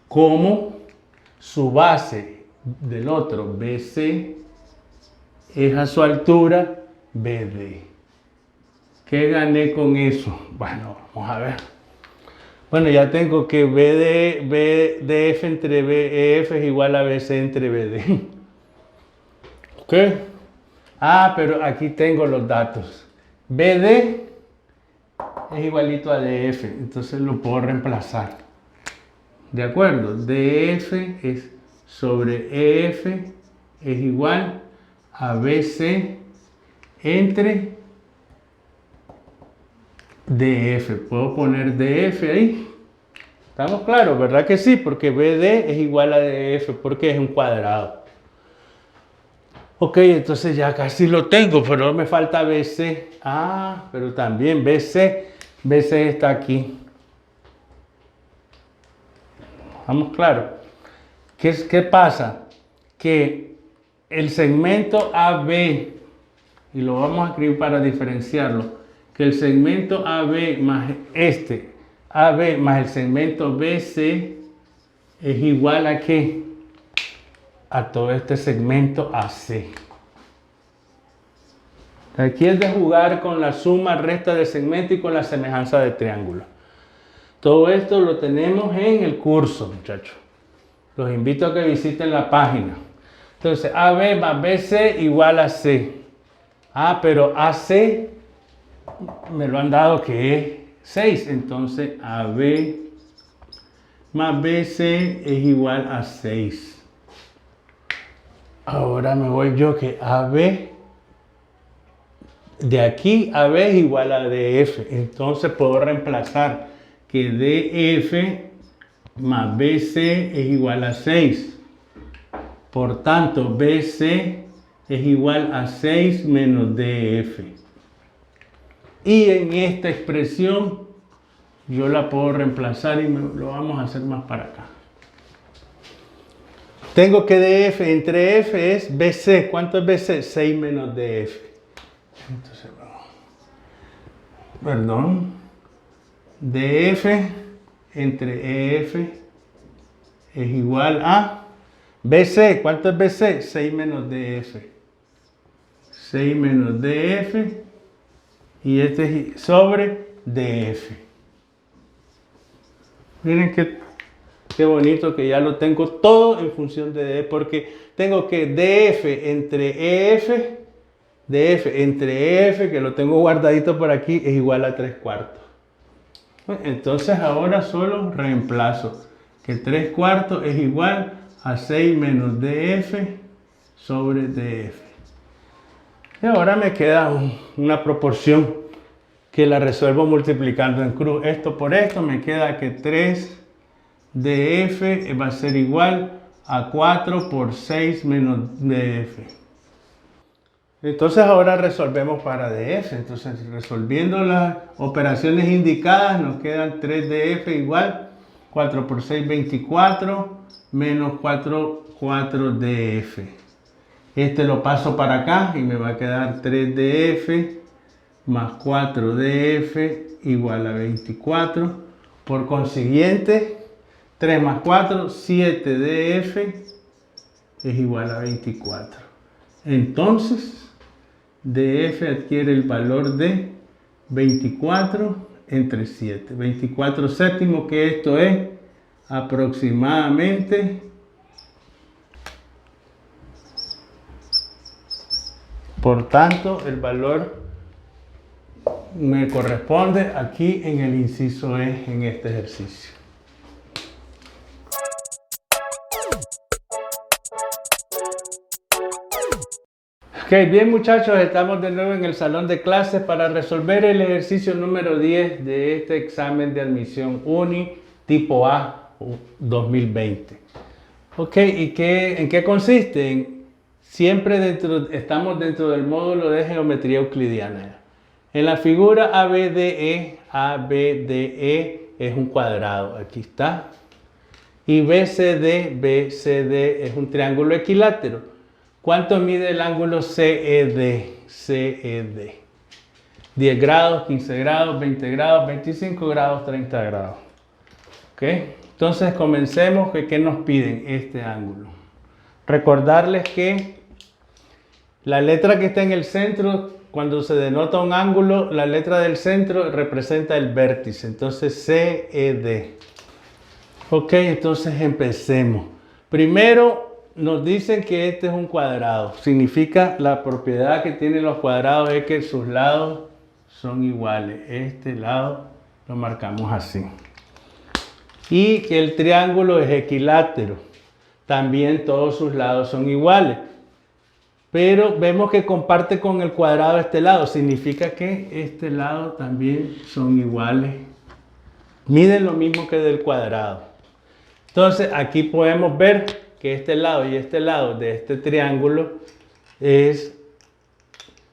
A: como su base del otro BC es a su altura BD. ¿Qué gané con eso? Bueno, vamos a ver. Bueno, ya tengo que BDF entre BEF es igual a BC entre BD. ¿Ok? Pero aquí tengo los datos. BD es igualito a DF, entonces lo puedo reemplazar. ¿De acuerdo? DF es sobre EF es igual a BC entre DF. Puedo poner DF ahí. ¿Estamos claros? ¿Verdad que sí? Porque BD es igual a DF porque es un cuadrado. Ok, entonces ya casi lo tengo, pero me falta BC. Ah, pero también BC. BC está aquí. ¿Estamos claros? ¿Qué pasa? Que el segmento AB, y lo vamos a escribir para diferenciarlo, que el segmento AB más AB más el segmento BC es igual a ¿qué? A todo este segmento AC. Aquí es de jugar con la suma, resta de segmento y con la semejanza de triángulo. Todo esto lo tenemos en el curso, muchachos. Los invito a que visiten la página. Entonces, AB más BC igual a C. Ah, pero AC me lo han dado que es 6. Entonces, AB más BC es igual a 6. Ahora me voy yo que AB, de aquí AB es igual a DF. Entonces, puedo reemplazar que DF más BC es igual a 6. Por tanto, BC es igual a 6 menos DF. Y en esta expresión yo la puedo reemplazar y lo vamos a hacer más para acá. Tengo que DF entre F es BC. ¿Cuánto es BC? 6 menos DF. Entonces, perdón. DF entre EF es igual a BC. ¿Cuánto es BC? 6 menos DF. 6 menos DF. Y este es sobre DF. Miren qué bonito que ya lo tengo todo en función de DF. Porque tengo que DF entre EF. DF entre EF, que lo tengo guardadito por aquí, es igual a 3/4. Entonces ahora solo reemplazo que 3/4 es igual a 6 menos DF sobre DF. Y ahora me queda una proporción que la resuelvo multiplicando en cruz. Esto por esto me queda que 3 DF va a ser igual a 4 por 6 menos DF. Entonces ahora resolvemos para DF. Entonces resolviendo las operaciones indicadas nos quedan 3DF igual 4 por 6, 24 menos 4DF. Este lo paso para acá y me va a quedar 3DF más 4DF igual a 24. Por consiguiente, 3 más 4, 7DF es igual a 24. Entonces, DF adquiere el valor de 24 entre 7. 24 séptimos, que esto es aproximadamente, por tanto, el valor me corresponde aquí en el inciso E en este ejercicio. Ok, bien muchachos, estamos de nuevo en el salón de clases para resolver el ejercicio número 10 de este examen de admisión UNI tipo A 2020. Ok, ¿y en qué consiste? Siempre estamos dentro del módulo de geometría euclidiana. En la figura ABDE es un cuadrado, aquí está. Y BCD es un triángulo equilátero. ¿Cuánto mide el ángulo CED? CED. 10 grados, 15 grados, 20 grados, 25 grados, 30 grados. ¿Ok? Entonces comencemos. ¿Qué nos piden este ángulo? Recordarles que la letra que está en el centro, cuando se denota un ángulo, la letra del centro representa el vértice. Entonces CED. Ok, entonces empecemos. Primero, nos dicen que este es un cuadrado. Significa la propiedad que tienen los cuadrados es que sus lados son iguales. Este lado lo marcamos así. Y que el triángulo es equilátero. También todos sus lados son iguales. pero vemos que comparte con el cuadrado este lado. Significa que este lado también son iguales. Miden lo mismo que del cuadrado. Entonces aquí podemos ver que este lado y este lado de este triángulo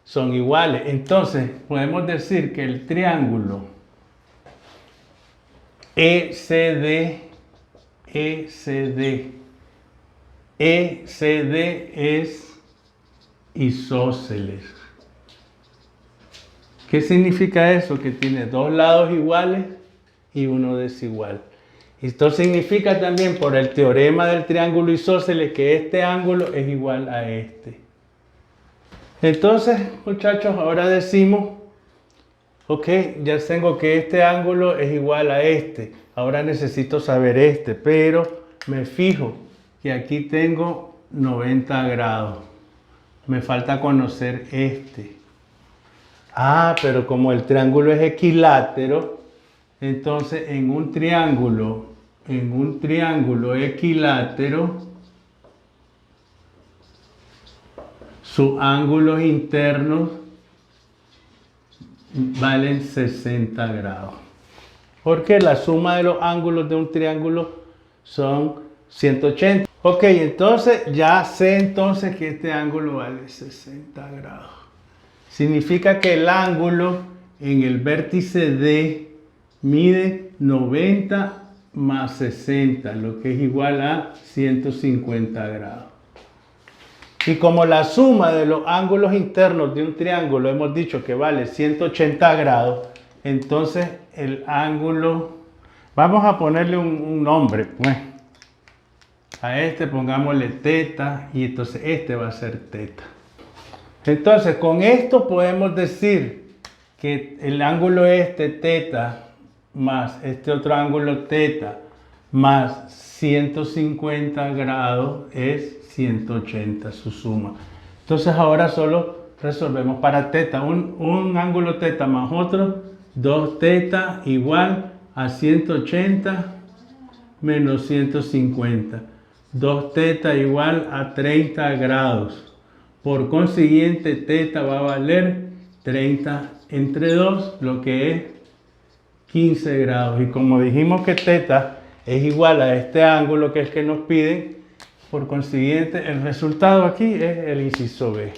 A: son iguales. Entonces podemos decir que el triángulo ECD es isósceles. ¿Qué significa eso? Que tiene dos lados iguales y uno desigual. Esto significa también por el teorema del triángulo isósceles que este ángulo es igual a este. Entonces, muchachos, ahora decimos, ok, ya tengo que este ángulo es igual a este. Ahora necesito saber este, pero me fijo que aquí tengo 90 grados. Me falta conocer este. Ah, pero como el triángulo es equilátero, entonces en un triángulo equilátero, sus ángulos internos valen 60 grados. Porque la suma de los ángulos de un triángulo son 180. Ok, entonces ya sé entonces que este ángulo vale 60 grados. Significa que el ángulo en el vértice D mide 90 más 60, lo que es igual a 150 grados. Y como la suma de los ángulos internos de un triángulo hemos dicho que vale 180 grados, entonces el ángulo, vamos a ponerle un nombre, pues. A este pongámosle teta y entonces este va a ser teta. Entonces con esto podemos decir que el ángulo este teta más este otro ángulo teta más 150 grados es 180 su suma. Entonces ahora solo resolvemos para teta. Un ángulo teta más otro, 2 teta igual a 180 menos 150. 2 teta igual a 30 grados. Por consiguiente, teta va a valer 30 entre 2, lo que es 15 grados. Y como dijimos que teta es igual a este ángulo que es que nos piden, por consiguiente, el resultado aquí es el inciso B.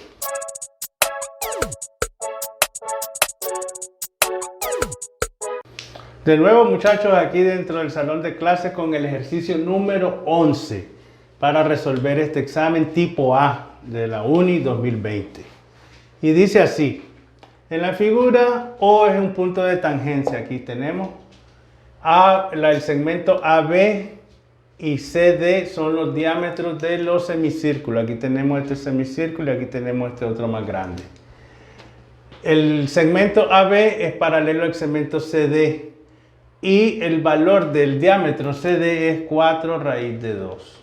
A: De nuevo, muchachos, aquí dentro del salón de clases con el ejercicio número 11 para resolver este examen tipo A de la UNI 2020. Y dice así, en la figura O es un punto de tangencia. Aquí tenemos el segmento AB y CD son los diámetros de los semicírculos. Aquí tenemos este semicírculo y aquí tenemos este otro más grande. El segmento AB es paralelo al segmento CD y el valor del diámetro CD es 4 raíz de 2.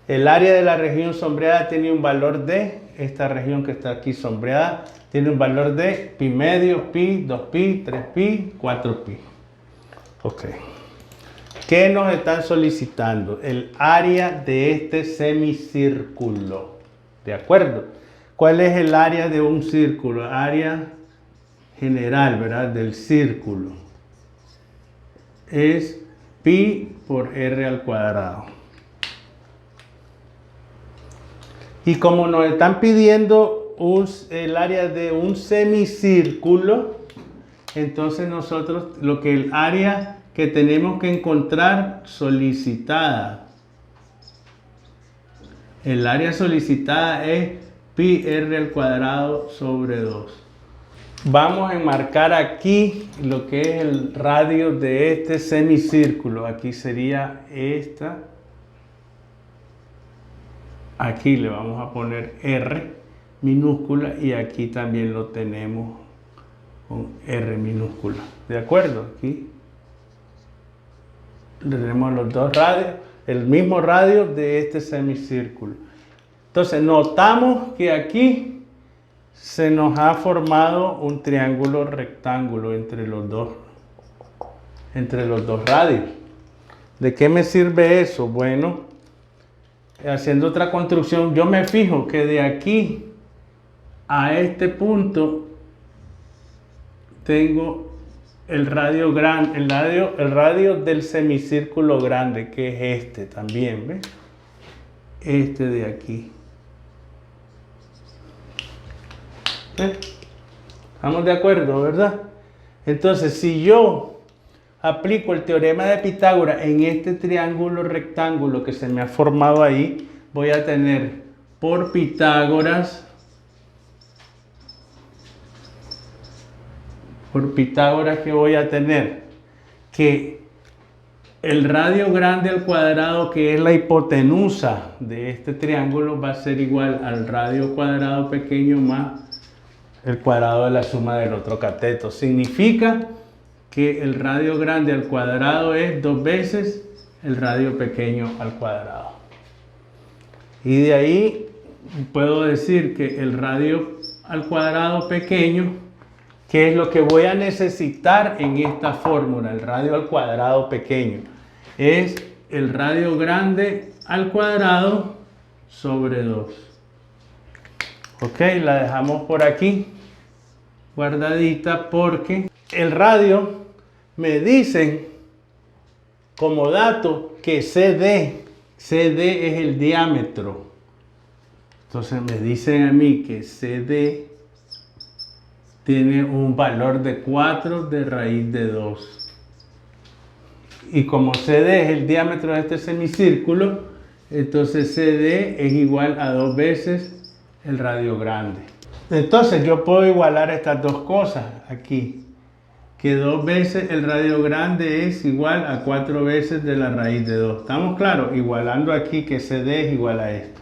A: El área de la región sombreada tiene un valor de, esta región que está aquí sombreada, tiene un valor de pi medio, pi, 2pi, 3pi, 4pi. Ok. ¿Qué nos están solicitando? El área de este semicírculo. ¿De acuerdo? ¿Cuál es el área de un círculo? Área general, ¿verdad? Del círculo. Es pi por r al cuadrado. Y como nos están pidiendo el área de un semicírculo, entonces nosotros el área que tenemos que encontrar solicitada, el área solicitada es pi r al cuadrado sobre 2. Vamos a enmarcar aquí lo que es el radio de este semicírculo. Aquí sería esta. Aquí le vamos a poner R minúscula y aquí también lo tenemos con R minúscula. ¿De acuerdo? Aquí tenemos los dos radios, el mismo radio de este semicírculo. Entonces notamos que aquí se nos ha formado un triángulo rectángulo entre los dos radios. ¿De qué me sirve eso? Bueno, haciendo otra construcción, yo me fijo que de aquí a este punto tengo el radio grande, el radio del semicírculo grande, que es este también, ¿ves? Este de aquí. ¿Ves? ¿Estamos de acuerdo, verdad? Entonces, si yo aplico el teorema de Pitágoras en este triángulo rectángulo que se me ha formado ahí, voy a tener por Pitágoras, que voy a tener que el radio grande al cuadrado, que es la hipotenusa de este triángulo, va a ser igual al radio cuadrado pequeño más el cuadrado de la suma del otro cateto. Significa que el radio grande al cuadrado es 2 veces el radio pequeño al cuadrado. Y de ahí puedo decir que el radio al cuadrado pequeño, que es lo que voy a necesitar en esta fórmula, el radio al cuadrado pequeño, es el radio grande al cuadrado sobre 2. Ok, la dejamos por aquí guardadita porque el radio me dicen como dato que CD es el diámetro. Entonces me dicen a mí que CD tiene un valor de 4 de raíz de 2. Y como CD es el diámetro de este semicírculo, entonces CD es igual a 2 veces el radio grande. Entonces yo puedo igualar estas dos cosas aquí, que 2 veces el radio grande es igual a 4 veces de la raíz de 2. ¿Estamos claros? Igualando aquí que CD es igual a esto.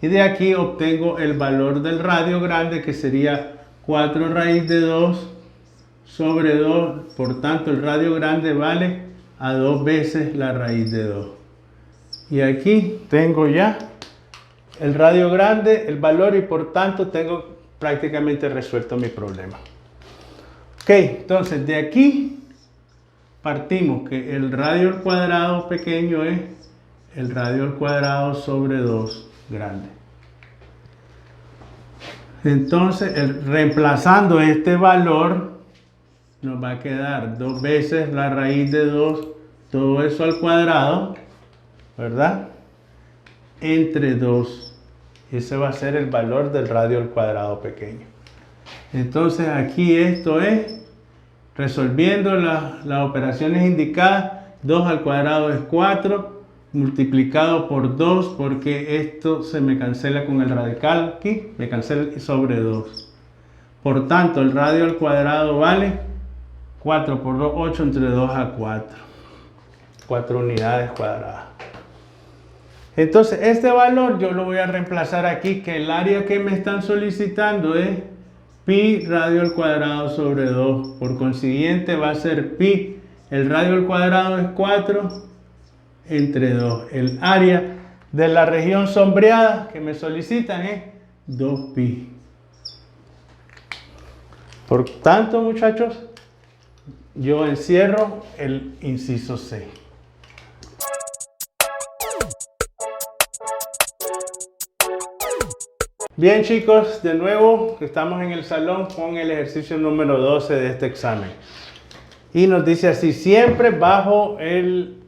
A: Y de aquí obtengo el valor del radio grande, que sería 4 raíz de 2 sobre 2. Por tanto, el radio grande vale a 2 veces la raíz de 2. Y aquí tengo ya el radio grande, el valor, y por tanto tengo prácticamente resuelto mi problema. Ok, entonces de aquí partimos que el radio al cuadrado pequeño es el radio al cuadrado sobre 2 grande. Entonces, reemplazando este valor, nos va a quedar 2 veces la raíz de 2, todo eso al cuadrado, ¿verdad? Entre 2. Ese va a ser el valor del radio al cuadrado pequeño. Entonces, aquí esto es, resolviendo las operaciones indicadas, 2 al cuadrado es 4, multiplicado por 2, porque esto se me cancela con el radical aquí, me cancela sobre 2. Por tanto, el radio al cuadrado vale 4 por 2, 8, entre 2 a 4. 4 unidades cuadradas. Entonces, este valor yo lo voy a reemplazar aquí, que el área que me están solicitando es pi radio al cuadrado sobre 2. Por consiguiente, va a ser pi, el radio al cuadrado es 4 entre 2. El área de la región sombreada que me solicitan es 2pi. Por tanto, muchachos, yo encierro el inciso C. Bien, chicos, de nuevo estamos en el salón con el ejercicio número 12 de este examen. Y nos dice así, siempre bajo el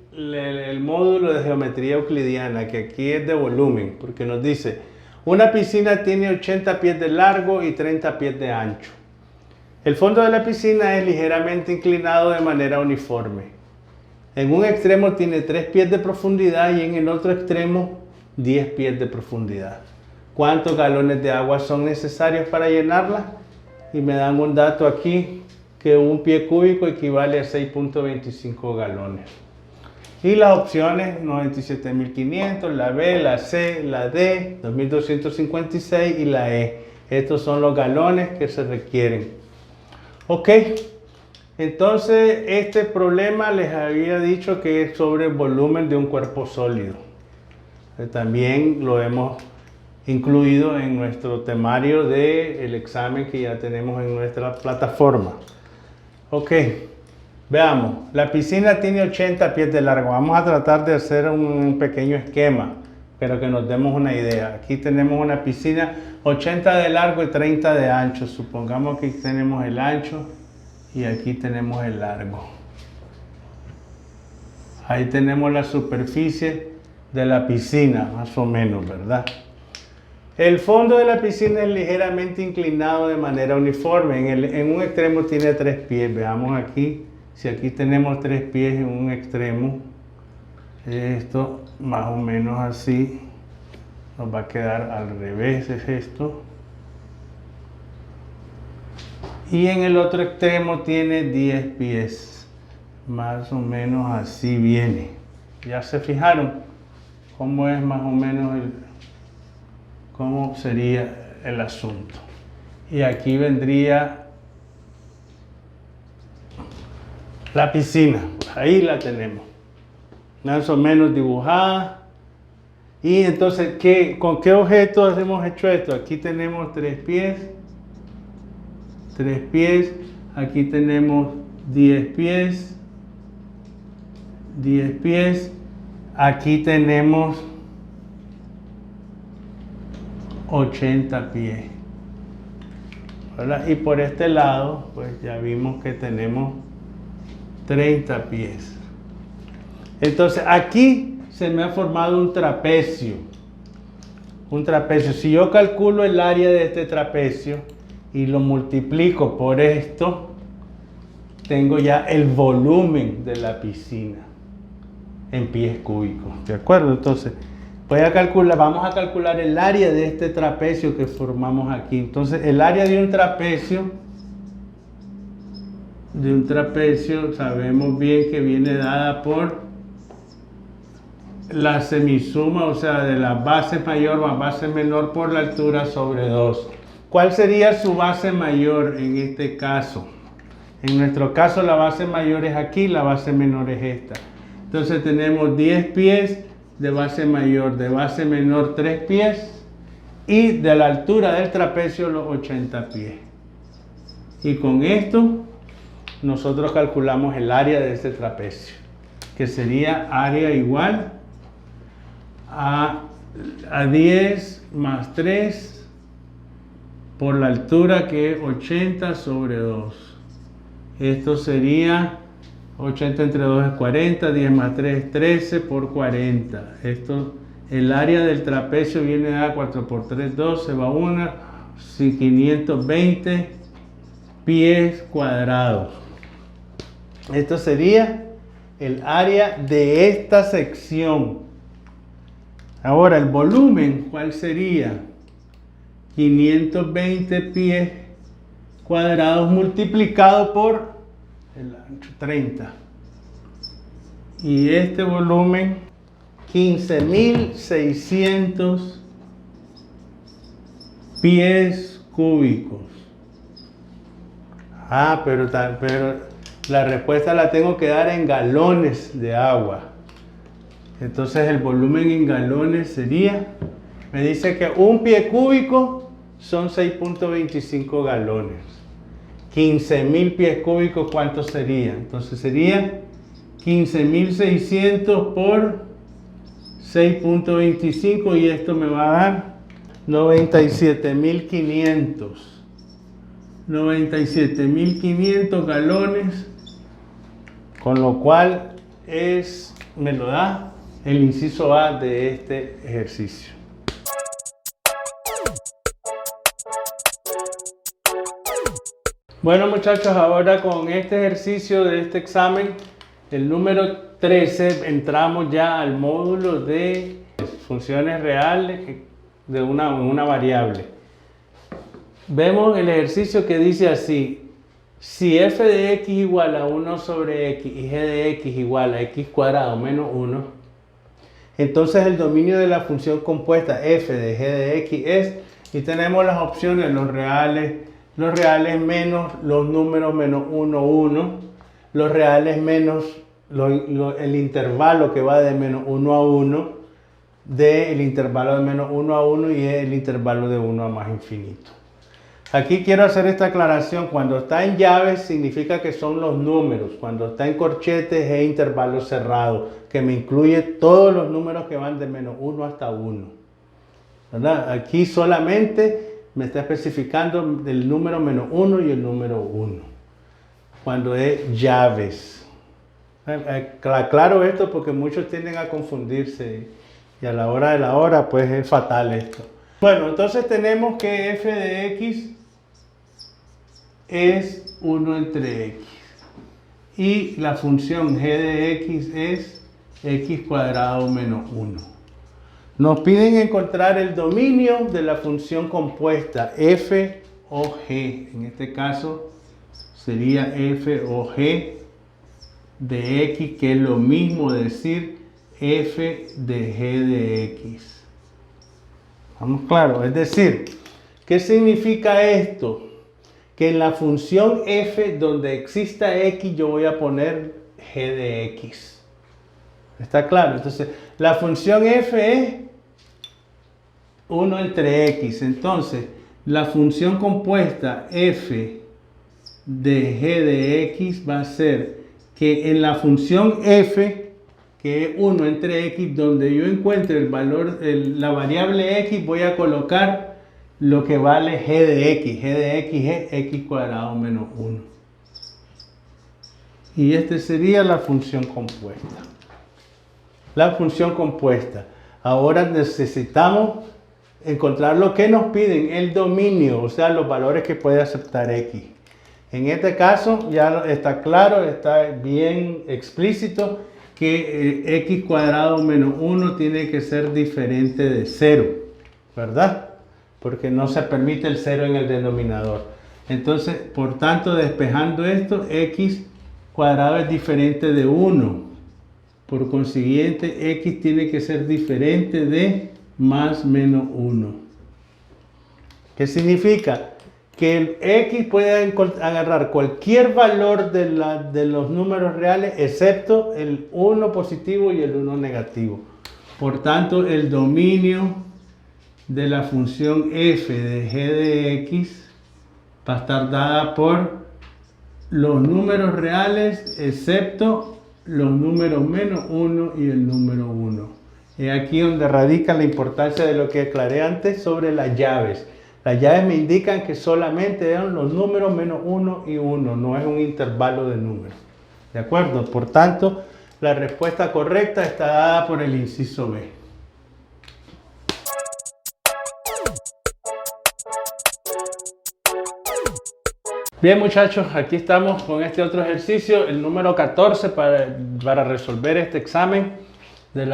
A: módulo de geometría euclidiana, que aquí es de volumen, porque nos dice, una piscina tiene 80 pies de largo y 30 pies de ancho. El fondo de la piscina es ligeramente inclinado de manera uniforme. En un extremo tiene 3 pies de profundidad y en el otro extremo 10 pies de profundidad. ¿Cuántos galones de agua son necesarios para llenarla? Y me dan un dato aquí, que un pie cúbico equivale a 6.25 galones. Y las opciones, 97.500, la B, la C, la D, 2.256 y la E. Estos son los galones que se requieren. Ok, entonces este problema les había dicho que es sobre el volumen de un cuerpo sólido. También lo hemos incluido en nuestro temario del examen que ya tenemos en nuestra plataforma. Ok, veamos, la piscina tiene 80 pies de largo. Vamos a tratar de hacer un pequeño esquema pero que nos demos una idea. Aquí tenemos una piscina 80 de largo y 30 de ancho. Supongamos que aquí tenemos el ancho y aquí tenemos el largo. Ahí tenemos la superficie de la piscina, más o menos, ¿verdad? El fondo de la piscina es ligeramente inclinado de manera uniforme. En un extremo tiene 3 pies. Veamos aquí, si aquí tenemos 3 pies en un extremo, esto más o menos así, nos va a quedar al revés, es esto. Y en el otro extremo tiene 10 pies, más o menos así viene. ¿Ya se fijaron cómo es más o menos cómo sería el asunto? Y aquí vendría la piscina, ahí la tenemos, más o menos dibujada. Y entonces, ¿con qué objetos hemos hecho esto? Aquí tenemos 3 pies, 3 pies, aquí tenemos 10 pies, 10 pies, aquí tenemos 80 pies, ¿verdad? Y por este lado, pues ya vimos que tenemos 30 pies. Entonces aquí se me ha formado un trapecio. Un trapecio. Si yo calculo el área de este trapecio y lo multiplico por esto, tengo ya el volumen de la piscina en pies cúbicos. ¿De acuerdo? Entonces, vamos a calcular el área de este trapecio que formamos aquí. Entonces, el área de un trapecio sabemos bien que viene dada por la semisuma, o sea, de la base mayor más base menor por la altura sobre 2. ¿Cuál sería su base mayor en este caso? En nuestro caso la base mayor es aquí, la base menor es esta. Entonces tenemos 10 pies de base mayor, de base menor 3 pies y de la altura del trapecio los 80 pies. Y con esto nosotros calculamos el área de este trapecio, que sería área igual a 10 más 3 por la altura, que es 80 sobre 2. Esto sería 80 entre 2 es 40, 10 más 3 es 13 por 40. El área del trapecio viene a 4 por 3, 12, va 1, 520 pies cuadrados. Esto sería el área de esta sección. Ahora, el volumen, ¿cuál sería? 520 pies cuadrados multiplicado por el ancho, 30. Y este volumen, 15.600 pies cúbicos. Pero la respuesta la tengo que dar en galones de agua. Entonces el volumen en galones sería, me dice que un pie cúbico son 6.25 galones. 15.000 pies cúbicos, ¿cuánto sería? Entonces sería 15.600 por 6.25 y esto me va a dar 97.500. 97.500 galones, con lo cual me lo da el inciso A de este ejercicio. Bueno, muchachos, ahora con este ejercicio de este examen, el número 13, entramos ya al módulo de funciones reales de una variable. Vemos el ejercicio que dice así: si f de x igual a 1 sobre x y g de x igual a x cuadrado menos 1, entonces el dominio de la función compuesta f de g de x es, y tenemos las opciones, los reales menos los números menos 1, 1, los reales menos el intervalo que va de menos 1 a 1, del intervalo de menos 1 a 1 y el intervalo de 1 a más infinito. Aquí quiero hacer esta aclaración. Cuando está en llaves significa que son los números. Cuando está en corchetes es intervalo cerrado, que me incluye todos los números que van de -1 hasta 1. ¿Verdad? Aquí solamente me está especificando el número -1 y el número 1. Cuando es llaves. Aclaro esto porque muchos tienden a confundirse y a la hora de la hora pues es fatal esto. Bueno, entonces tenemos que f de x es 1 entre x y la función g de x es x cuadrado menos 1. Nos piden encontrar el dominio de la función compuesta f o g. En este caso sería f o g de x, que es lo mismo decir f de g de x. ¿Estamos claros? Es decir, ¿qué significa esto? Que en la función f donde exista x yo voy a poner g de x. ¿Está claro? Entonces, la función f es 1 entre x. Entonces, la función compuesta f de g de x va a ser que en la función f, que es 1 entre x, donde yo encuentre el valor, la variable x, voy a colocar lo que vale g de x. G de x es x cuadrado menos 1. Y esta sería la función compuesta. La función compuesta. Ahora necesitamos encontrar lo que nos piden, el dominio, o sea, los valores que puede aceptar x. En este caso ya está claro, está bien explícito que x cuadrado menos 1 tiene que ser diferente de 0, ¿verdad? Porque no se permite el 0 en el denominador. Entonces, por tanto, despejando esto, x cuadrado es diferente de 1. Por consiguiente, x tiene que ser diferente de más menos 1. ¿Qué significa? Que el x puede agarrar cualquier valor de los números reales excepto el 1 positivo y el 1 negativo. Por tanto, el dominio de la función f de g de x va a estar dada por los números reales excepto los números menos 1 y el número 1. Es aquí donde radica la importancia de lo que aclaré antes sobre las llaves. Las llaves me indican que solamente eran los números menos 1 y 1, no es un intervalo de números. ¿De acuerdo? Por tanto, la respuesta correcta está dada por el inciso B. Bien, muchachos, aquí estamos con este otro ejercicio, el número 14 para resolver este examen de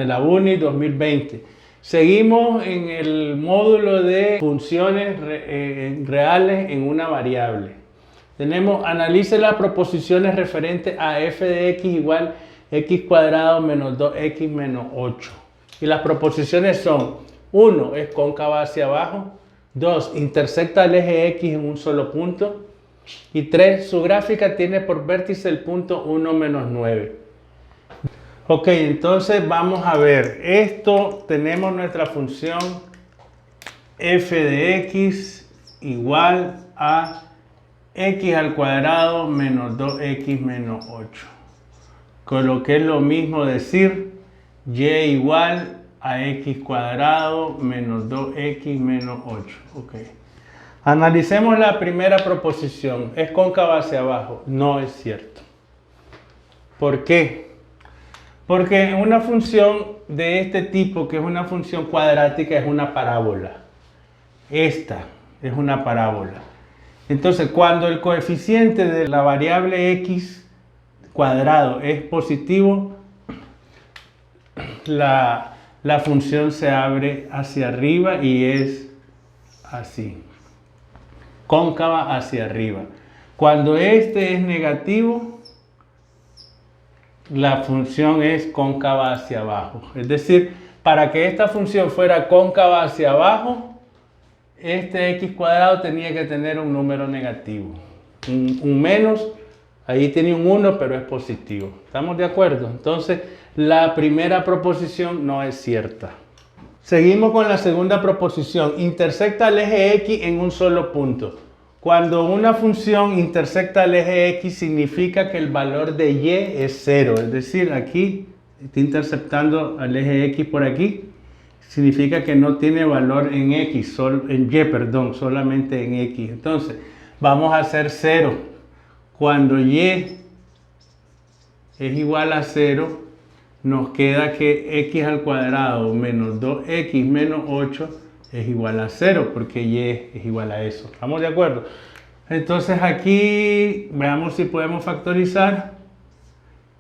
A: la UNI 2020. Seguimos en el módulo de funciones reales en una variable. Tenemos, analice las proposiciones referentes a f de x igual x cuadrado menos 2x menos 8. Y las proposiciones son: 1 es cóncava hacia abajo, 2 intersecta el eje x en un solo punto, y 3 su gráfica tiene por vértice el punto 1 menos 9. Ok, entonces vamos a ver, esto tenemos nuestra función f de x igual a x al cuadrado menos 2x menos 8. Con lo que es lo mismo decir y igual a x cuadrado menos 2x menos 8. Ok. Analicemos la primera proposición. ¿Es cóncava hacia abajo? No es cierto. ¿Por qué? Porque una función de este tipo, que es una función cuadrática, es una parábola. Esta es una parábola. Entonces, cuando el coeficiente de la variable x cuadrado es positivo, la función se abre hacia arriba y es así. Cóncava hacia arriba. Cuando este es negativo, la función es cóncava hacia abajo. Es decir, para que esta función fuera cóncava hacia abajo, este x cuadrado tenía que tener un número negativo. Un menos, ahí tiene un 1, pero es positivo. ¿Estamos de acuerdo? Entonces, la primera proposición no es cierta. Seguimos con la segunda proposición. Intersecta el eje X en un solo punto. Cuando una función intersecta el eje X, significa que el valor de Y es 0. Es decir, aquí está interceptando al eje X por aquí. Significa que no tiene valor en X, en Y, perdón, solamente en X. Entonces, vamos a hacer 0. Cuando Y es igual a 0, nos queda que X al cuadrado menos 2X menos 8 es igual a 0, porque Y es igual a eso. ¿Estamos de acuerdo? Entonces aquí, veamos si podemos factorizar.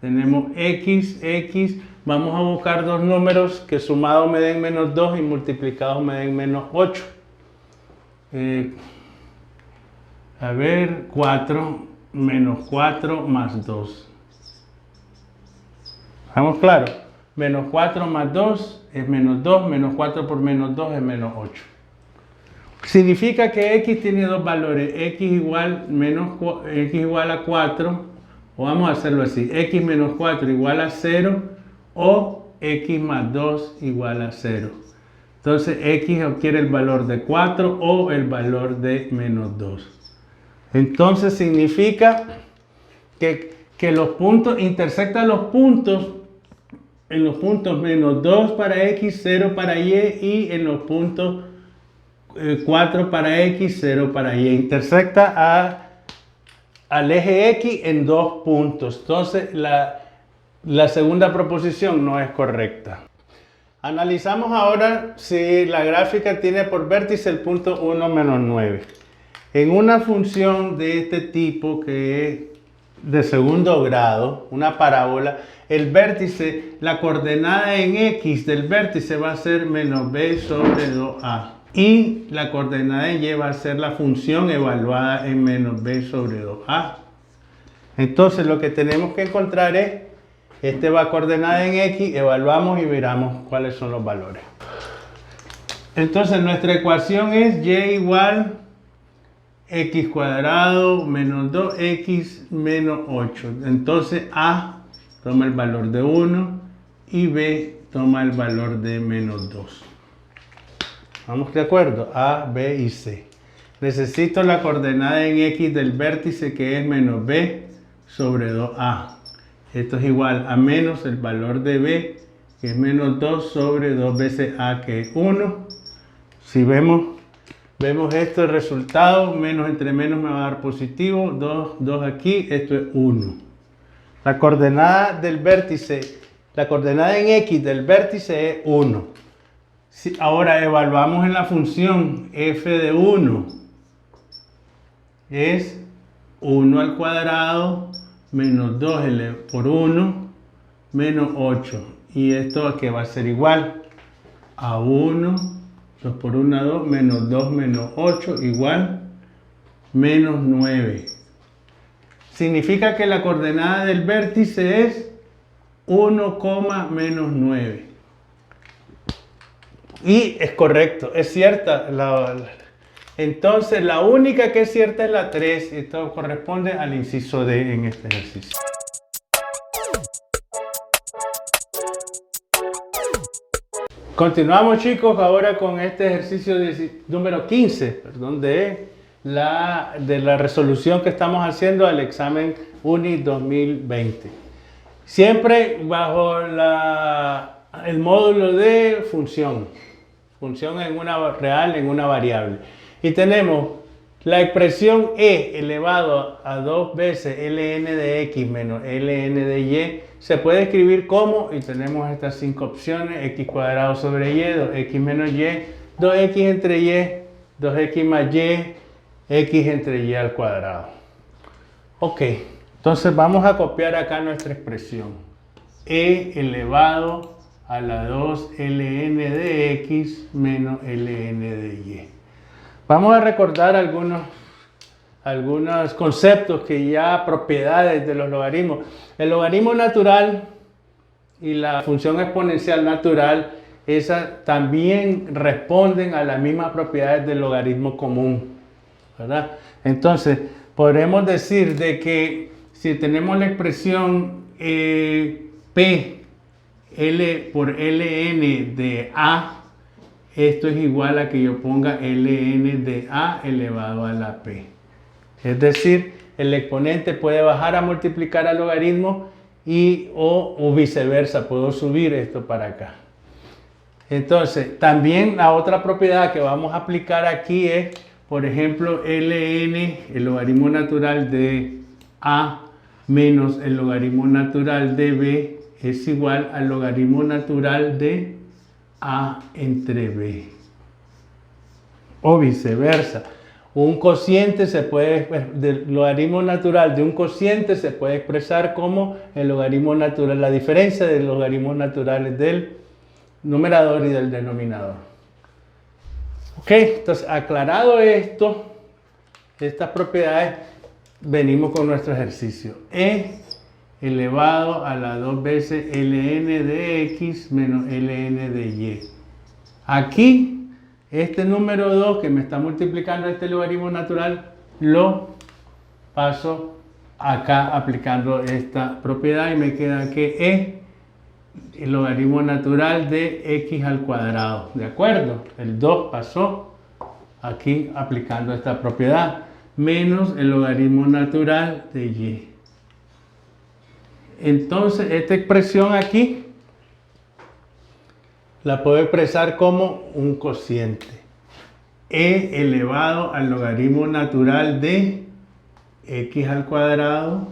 A: Tenemos X. Vamos a buscar dos números que sumados me den menos 2 y multiplicados me den menos 8. A ver, 4 menos 4 más 2. ¿Estamos claros? Menos 4 más 2 es menos 2, menos 4 por menos 2 es menos 8. Significa que X tiene dos valores, X igual a 4, o vamos a hacerlo así, X menos 4 igual a 0, o X más 2 igual a 0. Entonces X adquiere el valor de 4 o el valor de menos 2. Entonces significa que los puntos, intersectan los puntos en los puntos menos 2 para X, 0 para Y, y en los puntos 4 para X, 0 para Y. Intersecta al eje X en dos puntos. Entonces la segunda proposición no es correcta. Analizamos ahora si la gráfica tiene por vértice el punto 1 menos 9. En una función de este tipo, que es de segundo grado, una parábola, el vértice, la coordenada en X del vértice va a ser menos b sobre 2a. Y la coordenada en Y va a ser la función evaluada en menos b sobre 2a. Entonces lo que tenemos que encontrar es, este va a coordenada en X, evaluamos y miramos cuáles son los valores. Entonces nuestra ecuación es Y igual X cuadrado menos 2X menos 8. Entonces A toma el valor de 1 y B toma el valor de menos 2. ¿Vamos de acuerdo? A, B y C. Necesito la coordenada en X del vértice, que es menos B sobre 2A. Esto es igual a menos el valor de B, que es menos 2 sobre 2 veces A, que es 1. Si vemos esto, el resultado, menos entre menos me va a dar positivo, 2 aquí, esto es 1. La coordenada del vértice, la coordenada en X del vértice es 1. Ahora evaluamos en la función f de 1. Es 1 al cuadrado menos 2 por 1 menos 8. Y esto que va a ser igual a 1, 2 por 1, 2, menos 2 menos 8 igual menos 9. Significa que la coordenada del vértice es 1, menos 9. Y es correcto, es cierta. Entonces la única que es cierta es la 3. Esto corresponde al inciso D en este ejercicio. Continuamos, chicos, ahora con este ejercicio número 15, de la resolución que estamos haciendo al examen UNI 2020. Siempre bajo el módulo de función en una real, en una variable. Y tenemos la expresión e elevado a 2 veces ln de x menos ln de y. Se puede escribir como, y tenemos estas 5 opciones: x cuadrado sobre y, 2x menos y, 2x entre y, 2x más y, x entre y al cuadrado. Ok, entonces vamos a copiar acá nuestra expresión. E elevado a la 2 ln de x menos ln de y. Vamos a recordar algunos conceptos que ya, propiedades de los logaritmos. El logaritmo natural y la función exponencial natural, esas también responden a las mismas propiedades del logaritmo común, ¿verdad? Entonces, podremos decir de que si tenemos la expresión P, L por Ln de A, esto es igual a que yo ponga ln de a elevado a la p. Es decir, el exponente puede bajar a multiplicar al logaritmo o viceversa, puedo subir esto para acá. Entonces, también la otra propiedad que vamos a aplicar aquí es, por ejemplo, ln, el logaritmo natural de a menos el logaritmo natural de b es igual al logaritmo natural de a entre b. O viceversa. Un cociente se puede, del logaritmo natural de un cociente se puede expresar como el logaritmo natural, la diferencia de los logaritmos naturales del numerador y del denominador. Ok, entonces aclarado esto, estas propiedades, venimos con nuestro ejercicio. E elevado a la 2 veces ln de x menos ln de y. Aquí, este número 2 que me está multiplicando este logaritmo natural, lo paso acá aplicando esta propiedad y me queda que E el logaritmo natural de x al cuadrado, ¿de acuerdo? El 2 pasó aquí aplicando esta propiedad, menos el logaritmo natural de y. Entonces, esta expresión aquí la puedo expresar como un cociente. E elevado al logaritmo natural de x al cuadrado.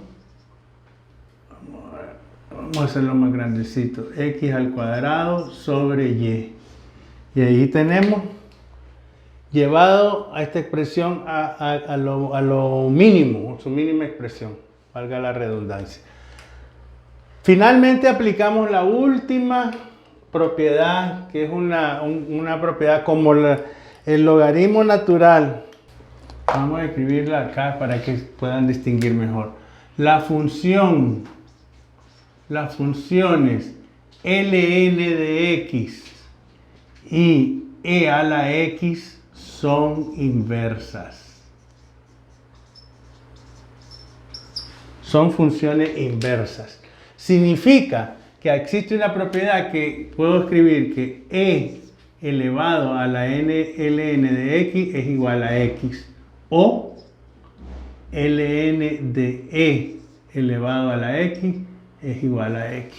A: Vamos a hacerlo más grandecito. X al cuadrado sobre y. Y ahí tenemos llevado a esta expresión a lo mínimo, su mínima expresión, valga la redundancia. Finalmente aplicamos la última propiedad, que es una propiedad como el logaritmo natural. Vamos a escribirla acá para que puedan distinguir mejor. Las funciones ln de x y e a la x son inversas. Son funciones inversas. Significa que existe una propiedad que puedo escribir que e elevado a la ln de x es igual a x, o ln de e elevado a la x es igual a x.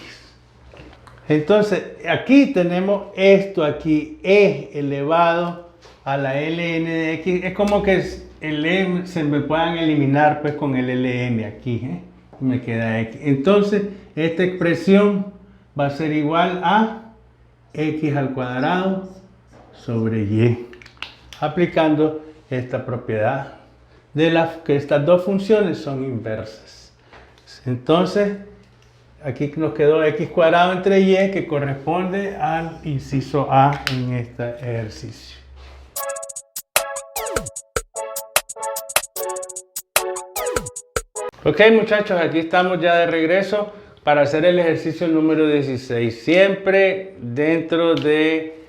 A: Entonces, aquí tenemos esto aquí, e elevado a la ln de x. Es como que el e se me puedan eliminar pues con el ln aquí, me queda x. Entonces, esta expresión va a ser igual a x al cuadrado sobre y, aplicando esta propiedad de que estas dos funciones son inversas. Entonces, aquí nos quedó x cuadrado entre y, que corresponde al inciso A en este ejercicio. Ok, muchachos, aquí estamos ya de regreso para hacer el ejercicio número 16. Siempre dentro de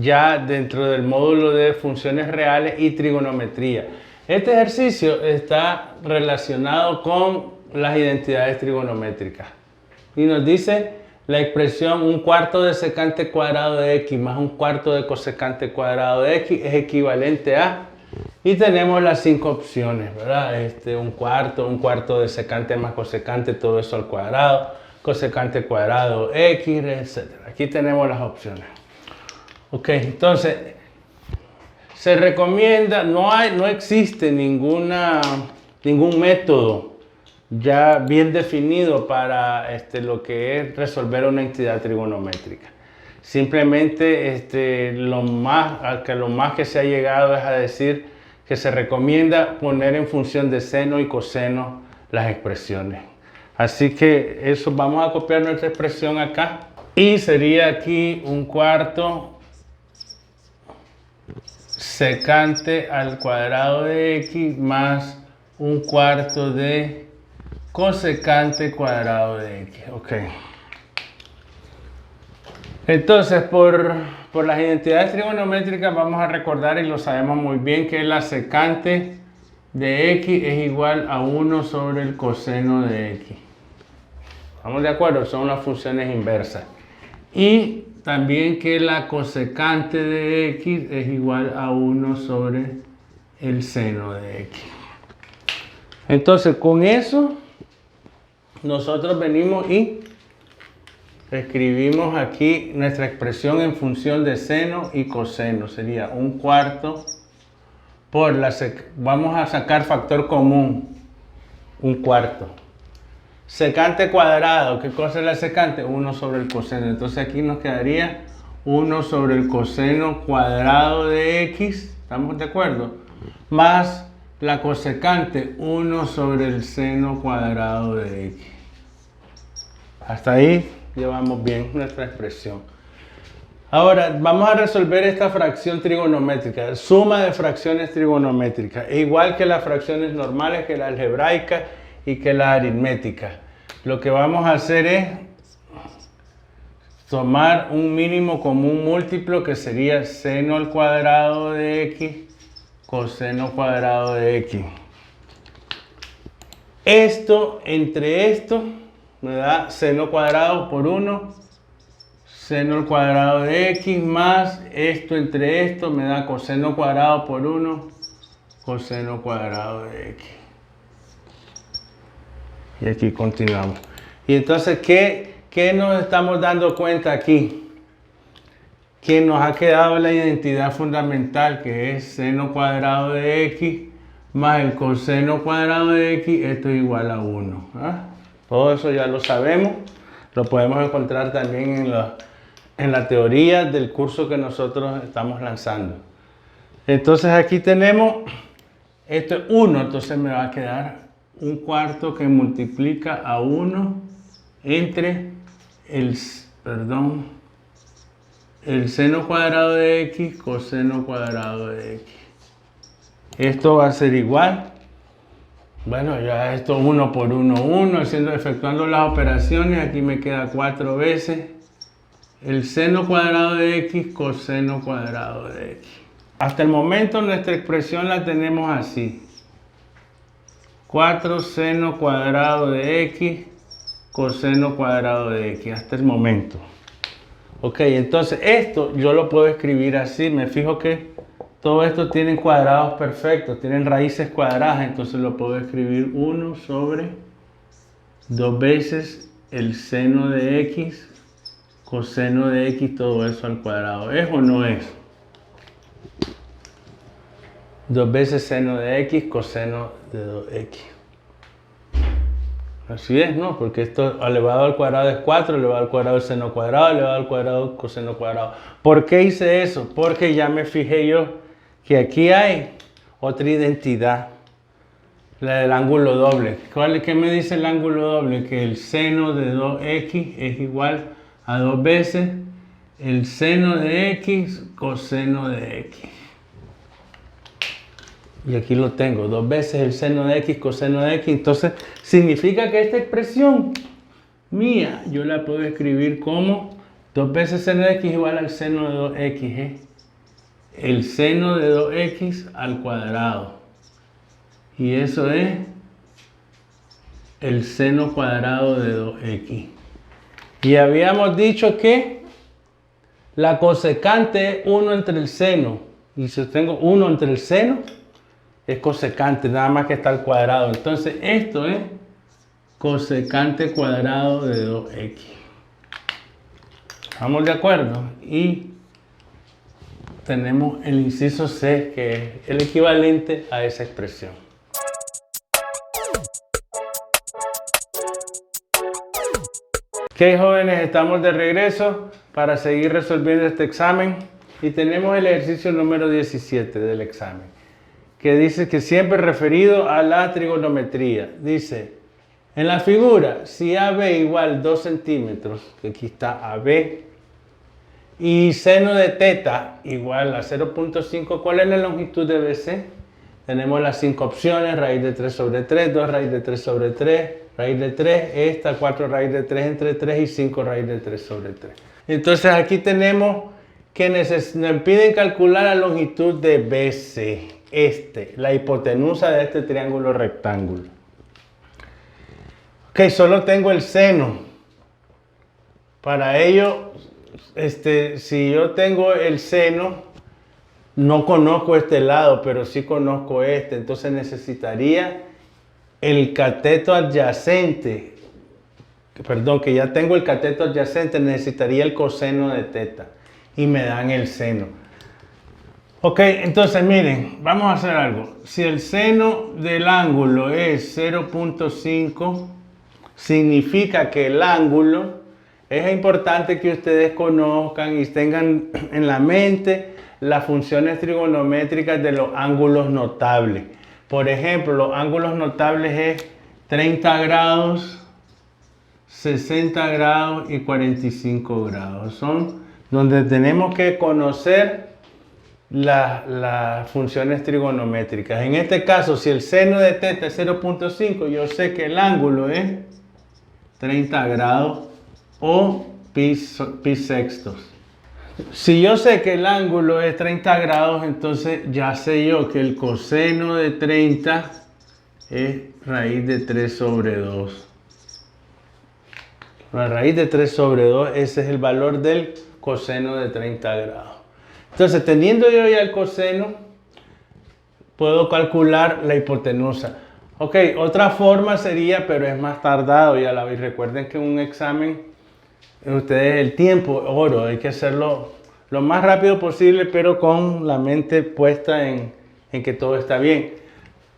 A: ya dentro del módulo de funciones reales y trigonometría. Este ejercicio está relacionado con las identidades trigonométricas y nos dice la expresión 1/4 de secante cuadrado de x más 1/4 de cosecante cuadrado de x es equivalente a, y tenemos las 5 opciones, ¿verdad? 1/4 de secante más cosecante, todo eso al cuadrado, cosecante cuadrado x, etc. Aquí tenemos las opciones. Ok, entonces se recomienda, no existe ningún método ya bien definido para lo que es resolver una entidad trigonométrica. Simplemente lo más que se ha llegado es a decir que se recomienda poner en función de seno y coseno las expresiones. Así que eso, vamos a copiar nuestra expresión acá y sería aquí 1/4 secante al cuadrado de x más 1/4 de cosecante cuadrado de x. Ok. Entonces, por las identidades trigonométricas vamos a recordar, y lo sabemos muy bien, que la secante de x es igual a 1 sobre el coseno de x. ¿Estamos de acuerdo? Son las funciones inversas. Y también que la cosecante de x es igual a 1 sobre el seno de x. Entonces, con eso, nosotros venimos y escribimos aquí nuestra expresión en función de seno y coseno. Sería 1/4 por la vamos a sacar factor común, 1/4. Secante cuadrado, ¿qué cosa es la secante? 1 sobre el coseno. Entonces aquí nos quedaría 1 sobre el coseno cuadrado de x, ¿estamos de acuerdo? Más la cosecante, 1 sobre el seno cuadrado de x. Hasta ahí llevamos bien nuestra expresión. Ahora vamos a resolver esta fracción trigonométrica, suma de fracciones trigonométricas, igual que las fracciones normales, que la algebraica y que la aritmética. Lo que vamos a hacer es tomar un mínimo común múltiplo que sería seno al cuadrado de x, coseno cuadrado de x. Esto entre esto me da seno cuadrado por 1, seno al cuadrado de x, más esto entre esto me da coseno cuadrado por 1, coseno cuadrado de x. Y aquí continuamos. Y entonces, ¿qué nos estamos dando cuenta aquí? Que nos ha quedado la identidad fundamental, que es seno cuadrado de x más el coseno cuadrado de x, esto es igual a 1. ¿Ah? Todo eso ya lo sabemos, lo podemos encontrar también en la teoría del curso que nosotros estamos lanzando. Entonces aquí tenemos, esto es 1, entonces me va a quedar 1/4 que multiplica a 1 entre el seno cuadrado de x, coseno cuadrado de x. Esto va a ser igual. Bueno, ya esto 1 por 1, 1, efectuando las operaciones, aquí me queda 4 veces el seno cuadrado de x, coseno cuadrado de x. Hasta el momento nuestra expresión la tenemos así. 4 seno cuadrado de x, coseno cuadrado de x, hasta el momento. Ok, entonces esto yo lo puedo escribir así, me fijo que todo esto tienen cuadrados perfectos, tienen raíces cuadradas, entonces lo puedo escribir 1 sobre 2 veces el seno de x, coseno de x, todo eso al cuadrado. ¿Es o no es? 2 veces seno de x, coseno de 2x. Así es, ¿no? Porque esto elevado al cuadrado es 4, elevado al cuadrado es seno cuadrado, elevado al cuadrado coseno cuadrado. ¿Por qué hice eso? Porque ya me fijé yo que aquí hay otra identidad, la del ángulo doble. ¿Qué me dice el ángulo doble? Que el seno de 2x es igual a 2 veces el seno de x, coseno de x. Y aquí lo tengo, 2 veces el seno de x, coseno de x. Entonces, significa que esta expresión mía, yo la puedo escribir como 2 veces seno de x igual al seno de 2x. El seno de 2x al cuadrado. Y eso es el seno cuadrado de 2x. Y habíamos dicho que la cosecante es 1 entre el seno. Y si tengo 1 entre el seno, es cosecante, nada más que está al cuadrado. Entonces esto es cosecante cuadrado de 2x. ¿Estamos de acuerdo? Y tenemos el inciso C, que es el equivalente a esa expresión. Ok, jóvenes, estamos de regreso para seguir resolviendo este examen y tenemos el ejercicio número 17 del examen, que dice que siempre referido a la trigonometría. Dice, en la figura, si AB igual 2 centímetros, que aquí está AB, y seno de teta igual a 0.5, ¿cuál es la longitud de BC? Tenemos las 5 opciones, raíz de 3 sobre 3, 2 raíz de 3 sobre 3, raíz de 3, esta, 4 raíz de 3 entre 3 y 5 raíz de 3 sobre 3. Entonces aquí tenemos que nos piden calcular la longitud de BC, la hipotenusa de este triángulo rectángulo. Ok, solo tengo el seno. Para ello si yo tengo el seno, no conozco este lado, pero sí conozco este, entonces necesitaría el cateto adyacente, perdón, que ya tengo el cateto adyacente, necesitaría el coseno de teta y me dan el seno. Ok, entonces miren, vamos a hacer algo. Si el seno del ángulo es 0.5, significa que el ángulo, es importante que ustedes conozcan y tengan en la mente las funciones trigonométricas de los ángulos notables. Por ejemplo, los ángulos notables es 30 grados, 60 grados y 45 grados. Son donde tenemos que conocer las funciones trigonométricas. En este caso, si el seno de teta es 0.5, yo sé que el ángulo es 30 grados o pi sextos. Si yo sé que el ángulo es 30 grados, entonces ya sé yo que el coseno de 30 es raíz de 3 sobre 2. La raíz de 3 sobre 2, ese es el valor del coseno de 30 grados. Entonces, teniendo yo ya el coseno, puedo calcular la hipotenusa. Ok, otra forma sería, pero es más tardado, ya la veis. Recuerden que en un examen, ustedes el tiempo, oro, hay que hacerlo lo más rápido posible, pero con la mente puesta en que todo está bien.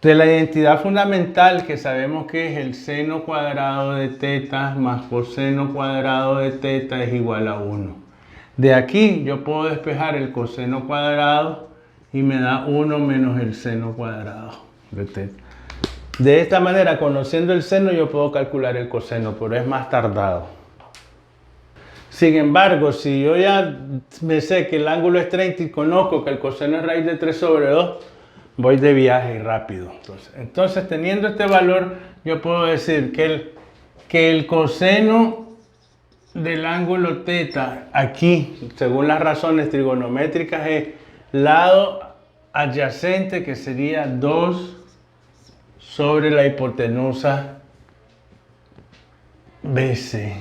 A: De la identidad fundamental, que sabemos que es el seno cuadrado de teta más coseno cuadrado de teta es igual a 1. De aquí yo puedo despejar el coseno cuadrado y me da 1 menos el seno cuadrado de teta. De esta manera, conociendo el seno, yo puedo calcular el coseno, pero es más tardado. Sin embargo, si yo ya me sé que el ángulo es 30 y conozco que el coseno es raíz de 3 sobre 2, voy de viaje rápido. Entonces, teniendo este valor, yo puedo decir que el coseno del ángulo teta aquí, según las razones trigonométricas, es lado adyacente, que sería 2 sobre la hipotenusa BC.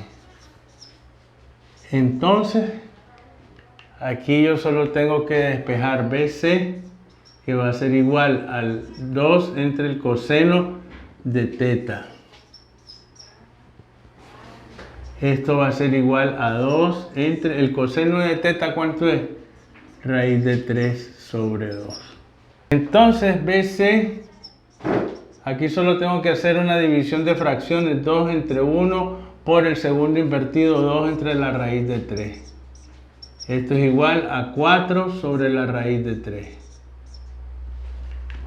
A: Entonces, aquí yo solo tengo que despejar BC, que va a ser igual al 2 entre el coseno de teta. Esto va a ser igual a 2 entre el coseno de teta, ¿cuánto es? Raíz de 3 sobre 2. Entonces, BC, aquí solo tengo que hacer una división de fracciones, 2 entre 1 por el segundo invertido, 2 entre la raíz de 3. Esto es igual a 4 sobre la raíz de 3.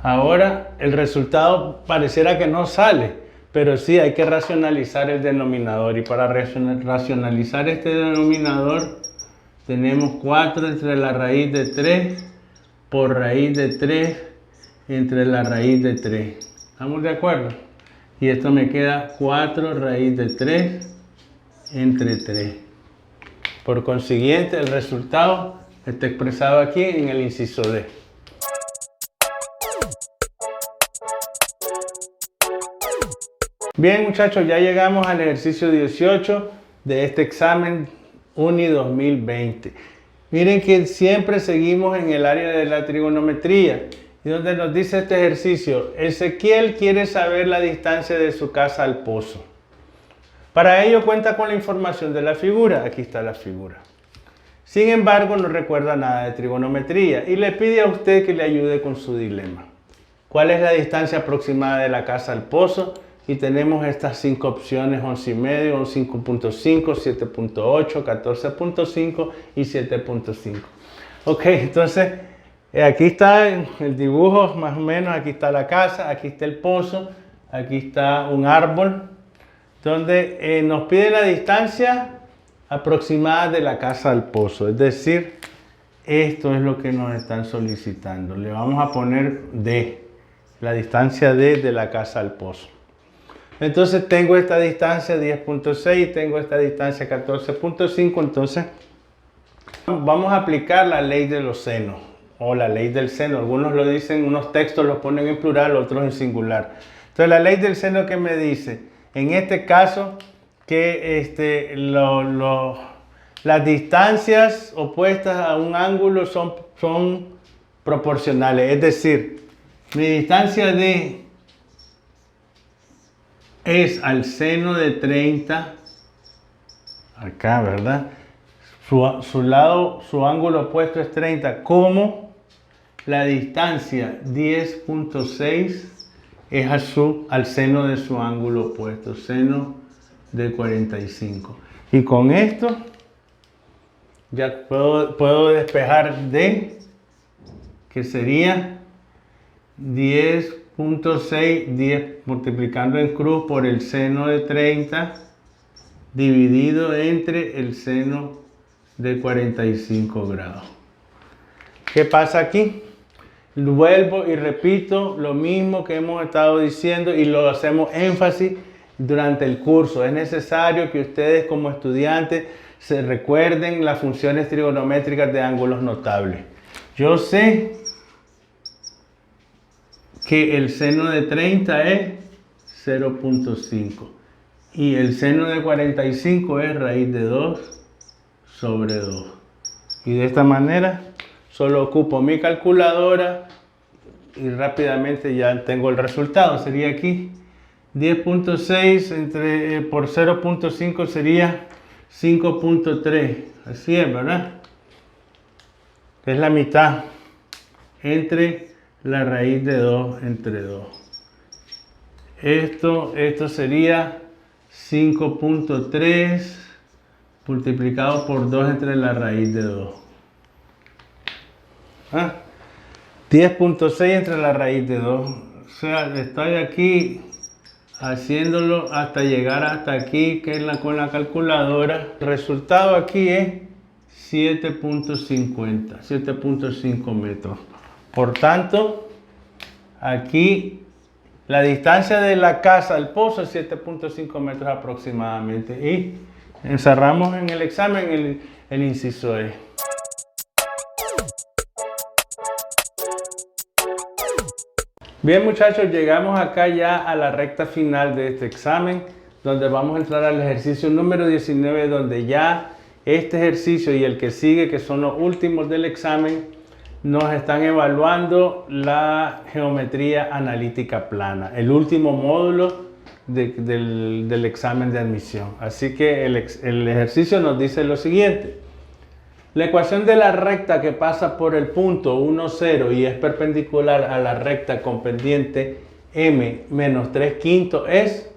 A: Ahora, el resultado pareciera que no sale, pero sí hay que racionalizar el denominador. Y para racionalizar este denominador, tenemos 4 entre la raíz de 3 por raíz de 3 entre la raíz de 3. ¿Estamos de acuerdo? Y esto me queda 4 raíz de 3 entre 3. Por consiguiente, el resultado está expresado aquí en el inciso D. Bien, muchachos, ya llegamos al ejercicio 18 de este examen UNI 2020. Miren que siempre seguimos en el área de la trigonometría, y donde nos dice este ejercicio: Ezequiel quiere saber la distancia de su casa al pozo. Para ello cuenta con la información de la figura. Aquí está la figura. Sin embargo, no recuerda nada de trigonometría y le pide a usted que le ayude con su dilema. ¿Cuál es la distancia aproximada de la casa al pozo? Y tenemos estas 5 opciones: 11,5, 5.5, 7.8, 14.5 y 7.5. Ok, entonces aquí está el dibujo más o menos. Aquí está la casa, aquí está el pozo, aquí está un árbol, donde nos pide la distancia aproximada de la casa al pozo. Es decir, esto es lo que nos están solicitando. Le vamos a poner D, la distancia D de la casa al pozo. Entonces tengo esta distancia 10.6, tengo esta distancia 14.5, entonces vamos a aplicar la ley de los senos o la ley del seno. Algunos lo dicen, unos textos los ponen en plural, otros en singular. Entonces la ley del seno, ¿qué me dice? En este caso que Las distancias opuestas a un ángulo son proporcionales. Es decir, mi distancia D es al seno de 30, acá, ¿verdad? Su ángulo opuesto es 30, como la distancia 10.6 es al seno de su ángulo opuesto, seno de 45. Y con esto ya puedo despejar D, que sería 10.6, 10 multiplicando en cruz por el seno de 30, dividido entre el seno de 45 grados. ¿Qué pasa aquí? Vuelvo y repito lo mismo que hemos estado diciendo y lo hacemos énfasis durante el curso. Es necesario que ustedes como estudiantes se recuerden las funciones trigonométricas de ángulos notables. Yo sé que el seno de 30 es 0.5 y el seno de 45 es raíz de 2 sobre 2. Y de esta manera solo ocupo mi calculadora y rápidamente ya tengo el resultado. Sería aquí 10.6 por 0.5 sería 5.3. Así es, ¿verdad? Es la mitad entre la raíz de 2 entre 2. Esto sería 5.3 multiplicado por 2 entre la raíz de 2. 10.6 entre la raíz de 2. O sea, estoy aquí haciéndolo hasta llegar hasta aquí, que es con la calculadora. El resultado aquí es 7.50, 7.5 metros. Por tanto, aquí la distancia de la casa al pozo es 7.5 metros aproximadamente. Y encerramos en el examen el inciso E. Bien, muchachos, llegamos acá ya a la recta final de este examen, donde vamos a entrar al ejercicio número 19, donde ya este ejercicio y el que sigue, que son los últimos del examen, nos están evaluando la geometría analítica plana, el último módulo del examen de admisión. Así que el ejercicio nos dice lo siguiente. La ecuación de la recta que pasa por el punto 1, 0 y es perpendicular a la recta con pendiente m menos 3/5 es,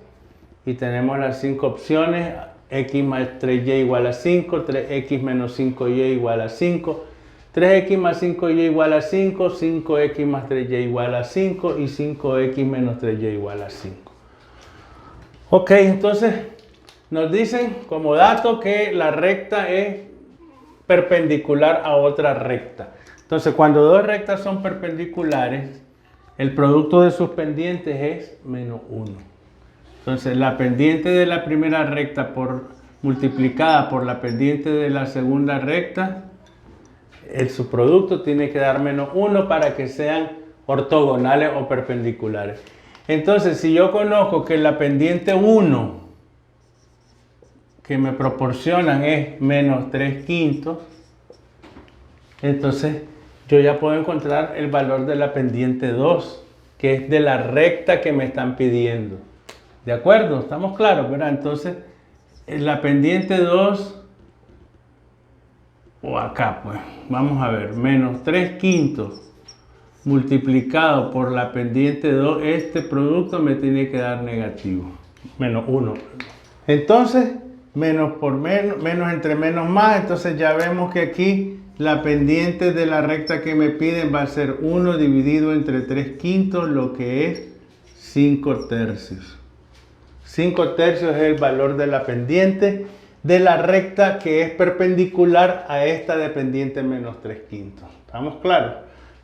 A: y tenemos las 5 opciones, x más 3y igual a 5, 3x menos 5y igual a 5, 3x más 5y igual a 5, 5x más 3y igual a 5 y 5x menos 3y igual a 5. Ok, entonces nos dicen como dato que la recta es perpendicular a otra recta. Entonces, cuando dos rectas son perpendiculares, el producto de sus pendientes es menos 1. Entonces, la pendiente de la primera recta multiplicada por la pendiente de la segunda recta, el subproducto tiene que dar menos 1 para que sean ortogonales o perpendiculares. Entonces, si yo conozco que la pendiente 1 que me proporcionan es menos 3/5, entonces yo ya puedo encontrar el valor de la pendiente 2, que es de la recta que me están pidiendo. ¿De acuerdo? ¿Estamos claros, verdad? Entonces, la pendiente 2, o acá pues, vamos a ver, menos 3/5 multiplicado por la pendiente 2, este producto me tiene que dar negativo, menos 1. Entonces, menos por menos, menos entre menos más, entonces ya vemos que aquí la pendiente de la recta que me piden va a ser 1 dividido entre 3/5, lo que es 5/3. 5/3 es el valor de la pendiente de la recta que es perpendicular a esta de pendiente menos 3/5. ¿Estamos claros?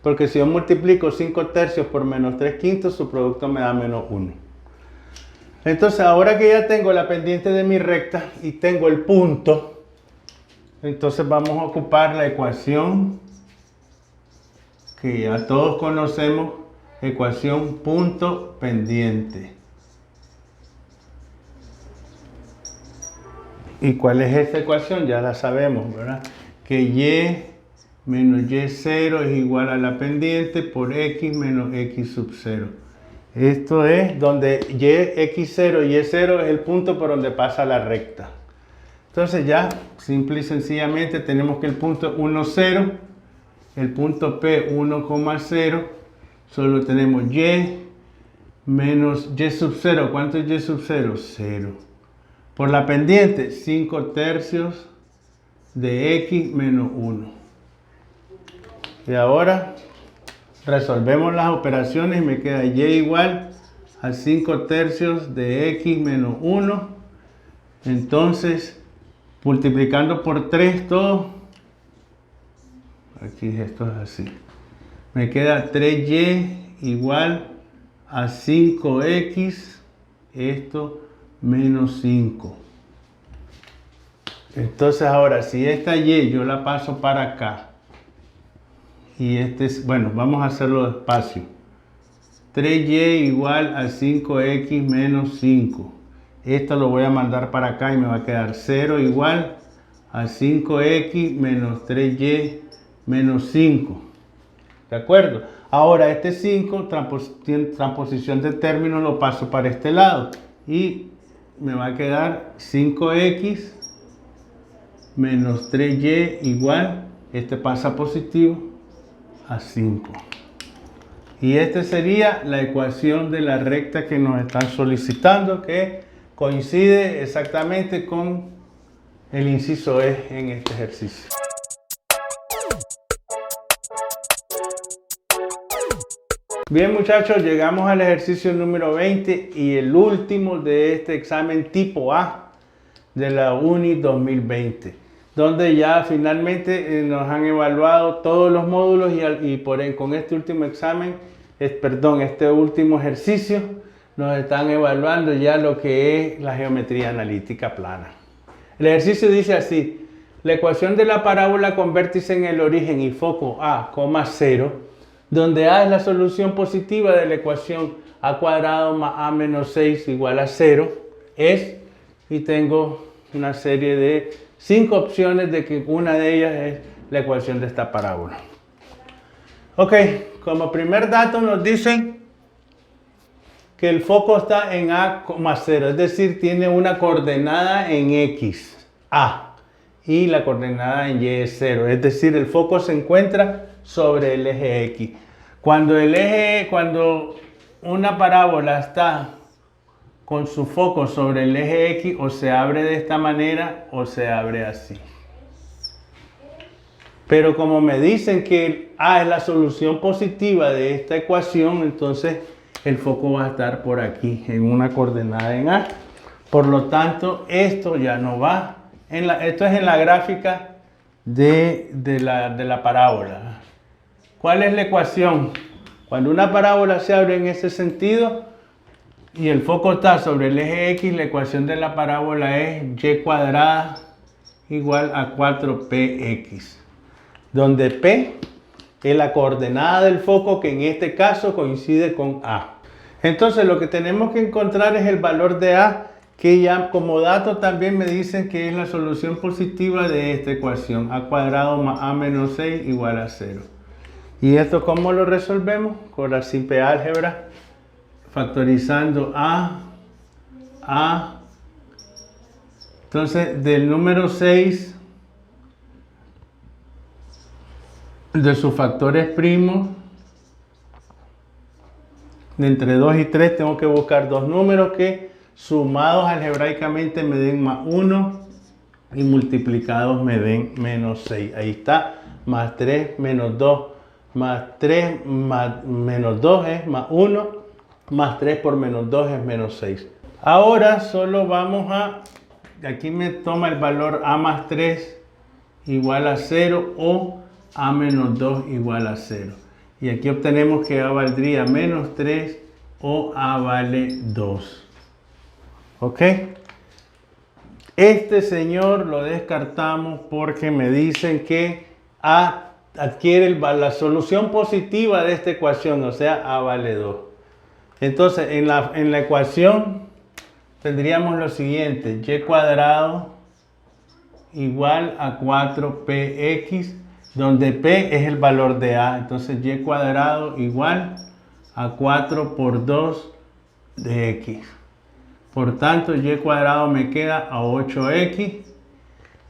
A: Porque si yo multiplico 5/3 por menos 3/5, su producto me da menos 1. Entonces, ahora que ya tengo la pendiente de mi recta y tengo el punto, entonces vamos a ocupar la ecuación que ya todos conocemos, ecuación punto pendiente. ¿Y cuál es esta ecuación? Ya la sabemos, ¿verdad? Que y menos y0 es igual a la pendiente por x menos x sub 0. Esto es donde x0 y y0 es el punto por donde pasa la recta. Entonces ya, simple y sencillamente, tenemos que el punto 1, 0, el punto P 1,0, solo tenemos y menos y sub 0. ¿Cuánto es y sub 0? 0. Por la pendiente, 5/3 de x menos 1. Y ahora resolvemos las operaciones y me queda y igual a 5/3 de x menos 1. Entonces, multiplicando por 3 todo, aquí esto es así, me queda 3y igual a 5x, esto menos 5. Entonces ahora, si esta y yo la paso para acá, y este es, bueno, vamos a hacerlo despacio. 3y igual a 5x menos 5. Esto lo voy a mandar para acá y me va a quedar 0 igual a 5x menos 3y menos 5. ¿De acuerdo? Ahora este 5, transposición de términos, lo paso para este lado. Y me va a quedar 5x menos 3y igual, este pasa positivo, a 5. Y esta sería la ecuación de la recta que nos están solicitando, que coincide exactamente con el inciso E en este ejercicio. Bien, muchachos, llegamos al ejercicio número 20 y el último de este examen tipo A de la UNI 2020, donde ya finalmente nos han evaluado todos los módulos y con este último examen, este último ejercicio, nos están evaluando ya lo que es la geometría analítica plana. El ejercicio dice así: la ecuación de la parábola con vértice en el origen y foco a, 0, donde a es la solución positiva de la ecuación a cuadrado más a menos 6 igual a 0, es, y tengo una serie de 5 opciones de que una de ellas es la ecuación de esta parábola. Ok, como primer dato nos dicen que el foco está en a, 0, es decir, tiene una coordenada en x, a, y la coordenada en y es 0, es decir, el foco se encuentra sobre el eje x. Cuando una parábola está con su foco sobre el eje X, o se abre de esta manera o se abre así. Pero como me dicen que A es la solución positiva de esta ecuación, entonces el foco va a estar por aquí, en una coordenada en A. Por lo tanto, esto ya no va. Esto es en la gráfica de la parábola. ¿Cuál es la ecuación? Cuando una parábola se abre en ese sentido y el foco está sobre el eje X, la ecuación de la parábola es y cuadrada igual a 4px, donde p es la coordenada del foco, que en este caso coincide con A. Entonces lo que tenemos que encontrar es el valor de A, que ya como dato también me dicen que es la solución positiva de esta ecuación, a cuadrado más a menos 6 igual a 0. ¿Y esto cómo lo resolvemos? Con la simple álgebra, factorizando A. Entonces, del número 6, de sus factores primos, de entre 2 y 3, tengo que buscar dos números que sumados algebraicamente me den más 1 y multiplicados me den menos 6. Ahí está, más 3 menos 2, más 3 más menos 2 es más 1, más 3 por menos 2 es menos 6. Ahora solo vamos aquí me toma el valor a más 3 igual a 0 o a menos 2 igual a 0. Y aquí obtenemos que a valdría menos 3 o a vale 2. ¿Ok? Este señor lo descartamos porque me dicen que a adquiere la solución positiva de esta ecuación, o sea, a vale 2. Entonces, en la ecuación tendríamos lo siguiente: y cuadrado igual a 4px, donde p es el valor de a. Entonces y cuadrado igual a 4 por 2 de x. Por tanto, y cuadrado me queda a 8x.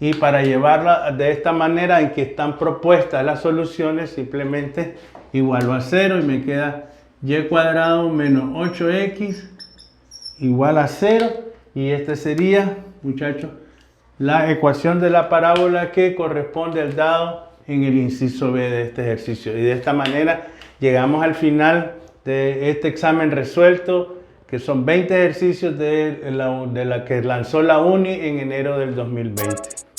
A: Y para llevarla de esta manera en que están propuestas las soluciones, simplemente igualo a 0 y me queda y cuadrado menos 8x igual a 0. Y este sería, muchachos, la ecuación de la parábola que corresponde al dado en el inciso B de este ejercicio. Y de esta manera llegamos al final de este examen resuelto, que son 20 ejercicios de la que lanzó la UNI en enero del 2020.